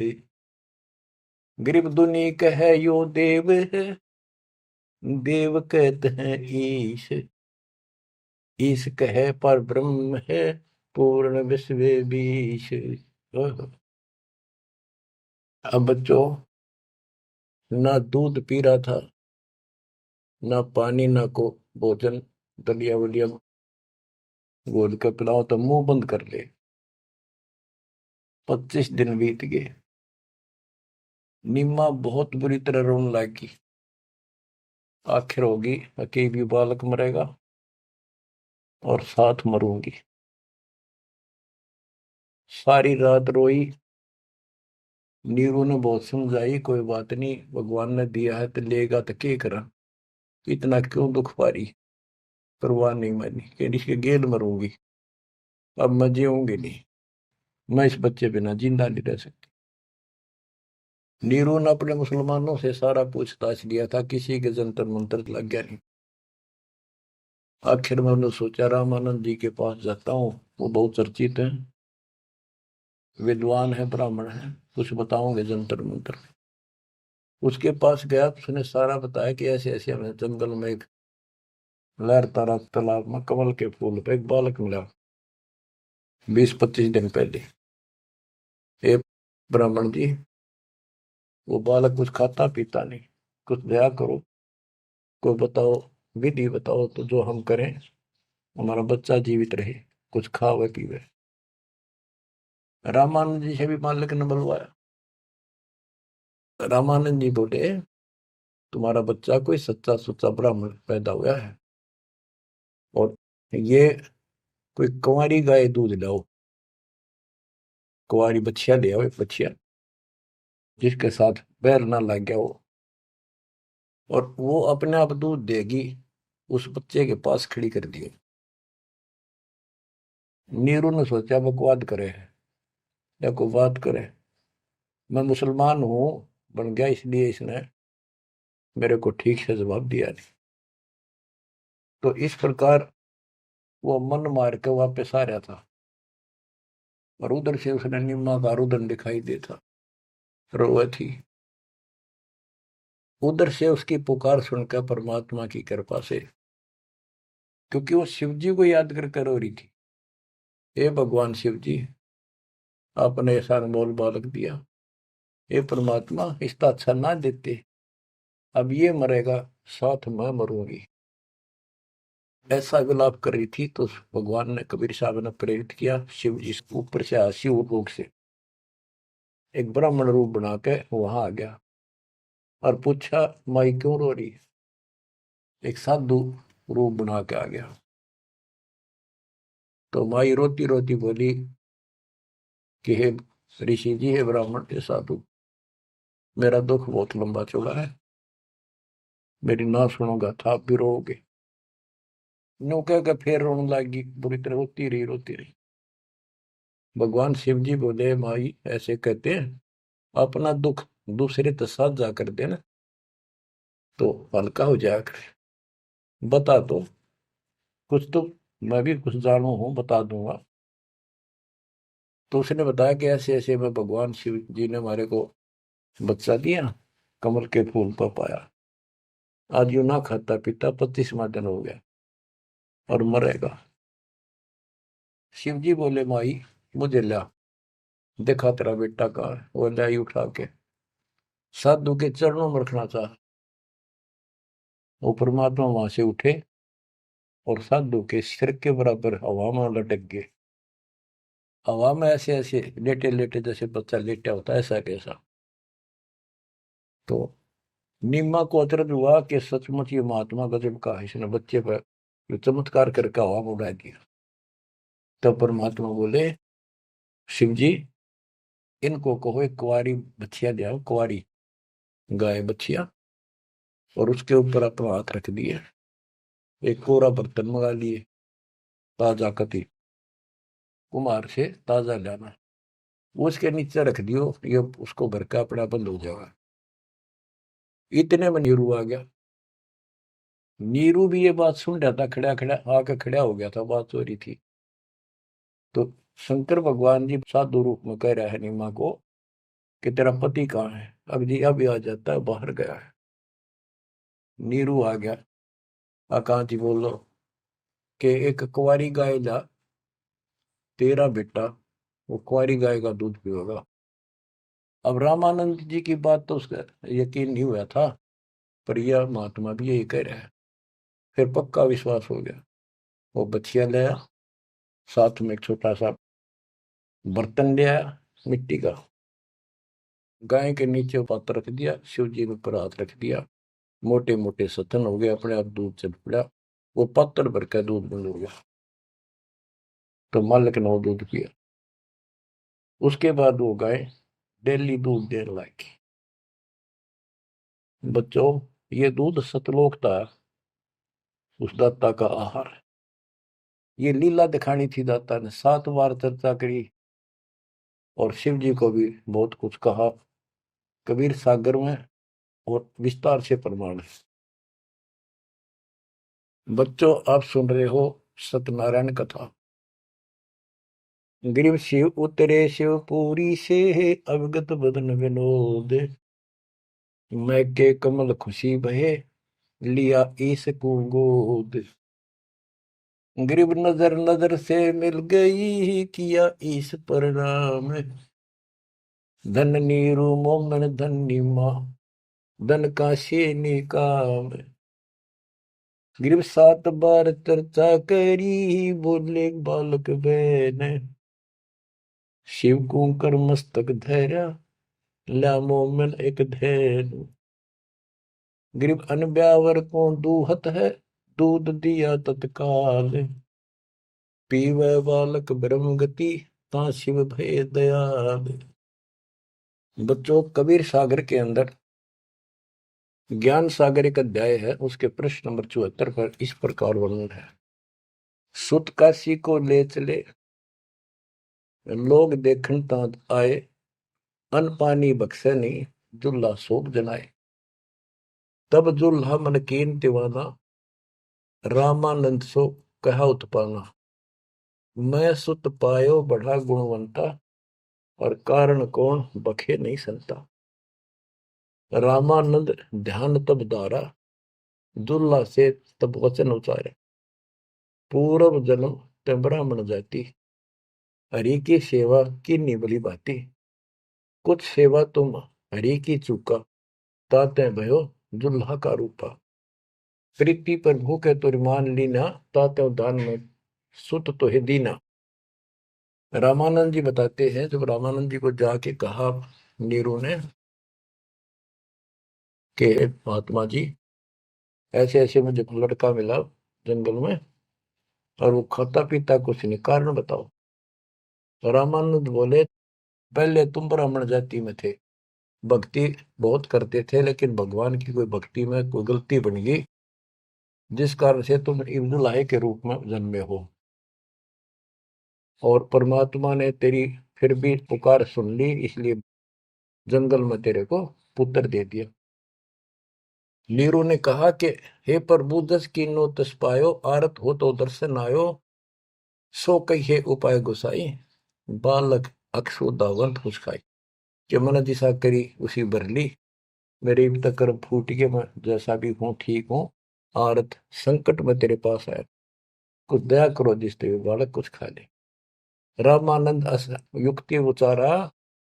गरीब दुनी कह यो देव है, देव कहते हैं ईश, ईश कहे पर ब्रह्म है, पूर्ण विश्व बीश। अब बच्चों, ना दूध पी रहा था, ना पानी, ना को भोजन, दलिया वलिया घोल कर पिलाओ तो मुंह बंद कर ले। 25 दिन बीत गए। निम्मा बहुत बुरी तरह रोने लगी। आखिर होगी कि भी बालक मरेगा और साथ मरूंगी। सारी रात रोई। नीरू ने बहुत समझाई, कोई बात नहीं, भगवान ने दिया है तो लेगा तो क्या करा, इतना क्यों दुख पा रही। परवाह नहीं मानी कि इसके गेल मरूंगी, अब मैं जीऊंगी नहीं, मैं इस बच्चे बिना जिंदा नहीं रह सकती। नीरू ने अपने मुसलमानों से सारा पूछताछ लिया था, किसी के जंतर मंतर लग गया नहीं। आखिर में उन्होंने सोचा रामानंद जी के पास जाता हूँ, वो बहुत चर्चित हैं, विद्वान है, ब्राह्मण है, कुछ बताओगे जंतर मंतर। उसके पास गया, उसने सारा बताया कि ऐसे ऐसे हमें जंगल में एक लहरता रहा तालाब में कमल के फूल पे एक बालक मिला 20-25 दिन पहले। हे ब्राह्मण जी, वो बालक कुछ खाता पीता नहीं, कुछ दया करो, कोई बताओ, विधि बताओ तो जो हम करें, हमारा बच्चा जीवित रहे, कुछ खावे पीवे। रामानंद जी से भी मालिक ने बुलवाया। रामानंद जी बोले, तुम्हारा बच्चा कोई सच्चा सुच्चा ब्राह्मण पैदा हुआ है, और ये कोई कुंवारी गाय दूध लाओ, कुंवारी बछिया ले आओ, एक बछिया जिसके साथ बैर ना लग गया हो, और वो अपने आप दूध देगी, उस बच्चे के पास खड़ी कर दियो। नीरू ने सोचा बकवाद करे या कोई बात करे, मैं मुसलमान हूं बन गया, इसलिए इसने मेरे को ठीक से जवाब दिया नहीं। तो इस प्रकार वो मन मार के वापस आ रहा था, और उधर से उसने निम्मा का रुदन दिखाई देता, रोए थी। उधर से उसकी पुकार सुनकर परमात्मा की कृपा से, क्योंकि वो शिव जी को याद कर रो रही थी, हे भगवान शिव जी, आपने ऐसा अनमोल बालक दिया, हे परमात्मा इसका अच्छा ना देते, अब ये मरेगा, साथ मैं मरूंगी। ऐसा विलाप कर रही थी, तो भगवान ने, कबीर साहब ने प्रेरित किया, शिव जी ऊपर से आया, शिव लोक से एक ब्राह्मण रूप बना के वहां आ गया और पूछा, माई क्यों रो रही है। एक साधु रूप बना के आ गया। तो माई रोती रोती बोली कि हे ऋषि जी, हे ब्राह्मण, हे साधु, मेरा दुख बहुत लंबा चौड़ा है, मेरी ना सुनोगा था आप भी रोओगे। नो कह के फिर रोने लगी, बुरी तरह रोती रही, रोती रही। भगवान शिव जी बोले, माई ऐसे कहते हैं, अपना दुख दूसरे के साथ जा कर देना तो हल्का हो जाया करे, बता दो कुछ तो, मैं भी कुछ जानू हूं, बता दूंगा। तो उसने बताया कि ऐसे ऐसे में भगवान शिव जी ने हमारे को बच्चा दिया, कमल के फूल पर पाया, आज यूं ना खाता पीता 25वां दिन हो गया और मरेगा। शिव जी बोले, माई मुझे ला, देखा तेरा बेटा कहाँ है। वो लाई उठा के साधु के चरणों में रखना चाहा, वो परमात्मा वहां से उठे और साधु के सिर के बराबर हवा में लटक गए। हवा में ऐसे ऐसे लेटे लेटे, जैसे बच्चा लेटा होता है, ऐसा कैसा। तो नीमा को अचरज हुआ कि सचमुच ये महात्मा गजब का है, इसने बच्चे पर ये चमत्कार करके हवा में उड़ा दिया। तब परमात्मा बोले, शिव जी इनको कहो एक कुंवारी बछिया ले आओ, कुंवारी गाय बछिया, और उसके ऊपर अपना हाथ रख दिए, एक कोरा बर्तन मंगा लिए, ताजा कति कुमार से ताजा लाना, उसके नीचे रख दियो, ये उसको भर का अपना बंद हो जाएगा। इतने में नीरू आ गया। नीरू भी ये बात सुन रहा था, खड़ा खड़ा आके खड़ा हो गया था, बात हो रही थी। तो शंकर भगवान जी साधु रूप में कह रहा है नीमा को कि तेरा पति कहाँ है? अब जी अभी आ जाता है, बाहर गया है। नीरू आ गया, कहाँ जी बोलो कि एक कुंवारी गाय ला, तेरा बेटा वो कुंवारी गाय का दूध पिएगा। अब रामानंद जी की बात तो उसका यकीन नहीं हुआ था, पर यह महात्मा भी यही कह रहा है। फिर पक्का विश्वास हो गया। वो बछिया लाया, साथ में एक छोटा सा बर्तन ले आया मिट्टी का, गाय के नीचे पात्र रख दिया, शिव जी ने ऊपर हाथ रख दिया, मोटे मोटे सतन हो गए, अपने आप दूध चल पड़ा। वो पात्र भर का दूध बंद हो गया। तो मालिक ने वो दूध पिया। उसके बाद वो गाय डेली दूध देने लगी। बच्चों, ये दूध सतलोक था, उस दाता का आहार। ये लीला दिखानी थी दाता ने, 7 बार चर्चा करी और शिव जी को भी बहुत कुछ कहा, कबीर सागर में, और विस्तार से प्रमाण है। बच्चों, आप सुन रहे हो सत्यनारायण कथा। ग्रीव शिव उतरे शिवपुरी से, अवगत बदन विनोद, मैं के कमल खुशी बहे, लिया ईस को गोद। ग्रीव नजर नजर से मिल गई, किया ईस प्रणाम, धन नीरू मोमन धन नीमा, धन काशे निकाम। ग्रीव 7 बार चर्चा करी, बोले बालक बहन, शिव को कर मस्तक धैर्य, ला मोमन एक धैन। ग्रीव अनब्यावर को दूहत है, दूध दिया तत्काल, पीवे बालक ब्रह्म गति, ता शिव भय दयाल। बच्चों, कबीर सागर के अंदर ज्ञान सागर एक अध्याय है, उसके प्रश्न नंबर 74 पर इस प्रकार वर्णन है। सुत काशी को ले चले, लोग देखन तात आए, अन पानी बख्शे नहीं, जुल्ला सोप जनाए। तब जुल्हा मन कीन दीवाना, रामानंद सो कहा उत्पाना। मैं सुत पायो बढ़ा गुणवंता, और कारण कौन बखे नहीं संता। रामानंद ध्यान तब दारा, दुल्ला से तब वचन उचारे। पूर्व जन्म ते ब्राह्मण जाति, हरि की सेवा की निबली बाती। कुछ सेवा तुम हरि की चूका, ताते भयो दुल्हा का रूपा। प्रीति पर भूखे तुर मान लीना, ताते दान में सुत तो है दीना। रामानंद जी बताते हैं, जब रामानंद जी को जाके कहा नीरू ने कि महात्मा जी ऐसे ऐसे मुझे लड़का मिला जंगल में, और वो खाता पीता कुछ नहीं, कारण बताओ। तो रामानंद बोले, पहले तुम ब्राह्मण जाति में थे, भक्ति बहुत करते थे, लेकिन भगवान की कोई भक्ति में कोई गलती बन गई, जिस कारण से तुम इब्नुल्लाह के रूप में जन्मे हो, और परमात्मा ने तेरी फिर भी पुकार सुन ली, इसलिए जंगल में तेरे को पुत्र दे दिया। नीरू ने कहा कि हे प्रभु, दस कीनो तस पायो, आरत हो तो दर्शन आयो, सो कहिए उपाय गुसाई, बालक अक्षु दावंत कुछ खाई। कि मन दिशा करी उसी भरली, मेरे तक कर्म फूट के, मैं जैसा भी हूँ ठीक हूँ, आरत संकट में तेरे पास आया, कुछ दया करो जिसते भी बालक कुछ खा ले। रामानंद युक्ति उचारा,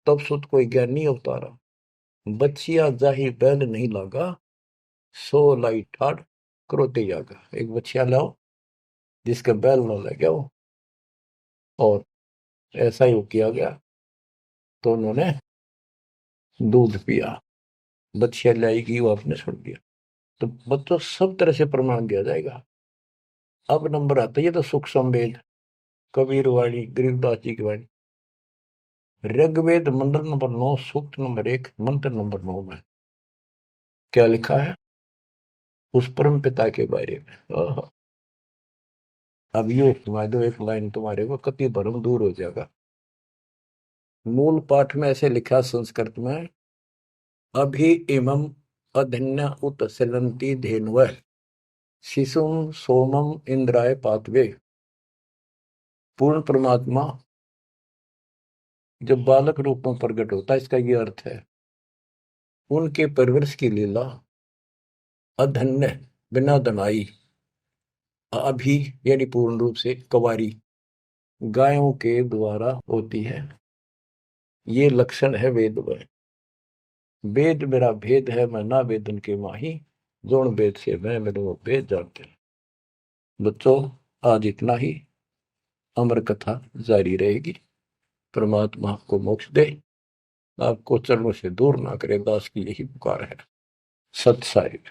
तब सुत कोई ज्ञानी अवतारा। बच्चिया जाही बैल नहीं लागा, सो लाई ठाड़ करोते जागा। एक बच्चिया लाओ जिसका बैल न लगे हो, और ऐसा ही किया गया। तो उन्होंने दूध पिया, बच्चिया लाएगी, वो आपने छोड़ दिया। तो बच्चों, सब तरह से प्रमाण दिया जाएगा। अब नंबर आता है, ये तो सुख संवेद, कबीर वाणी, गरीबदास जी की वाणी। ऋग्वेद मंडल नंबर 9, सूक्त नंबर 1, मंत्र नंबर 9 में क्या लिखा है उस परम पिता के बारे में। अब ये सुना दो एक लाइन, तुम्हारे को कति भरम दूर हो जाएगा। मूल पाठ में ऐसे लिखा संस्कृत में, अभि इमं अधन्य उत सिलंती धेन्व शिशुम सोमम इंद्राय पातवे। पूर्ण परमात्मा जब बालक रूप में प्रकट होता है, इसका ये अर्थ है उनके परवरिश की लीला अधन्य, बिना दनाई, अभी यानी पूर्ण रूप से कवारी गायों के द्वारा होती है। ये लक्षण है वेद में। वेद मेरा भेद है, मैं ना वेदन के माही, जोन वेद से मैं मेरे वो वेद जानते हैं। बच्चों, आज इतना ही। अमर कथा जारी रहेगी। परमात्मा आपको मोक्ष दे, आपको चरणों से दूर ना करे, दास की यही पुकार है। सत साहिब।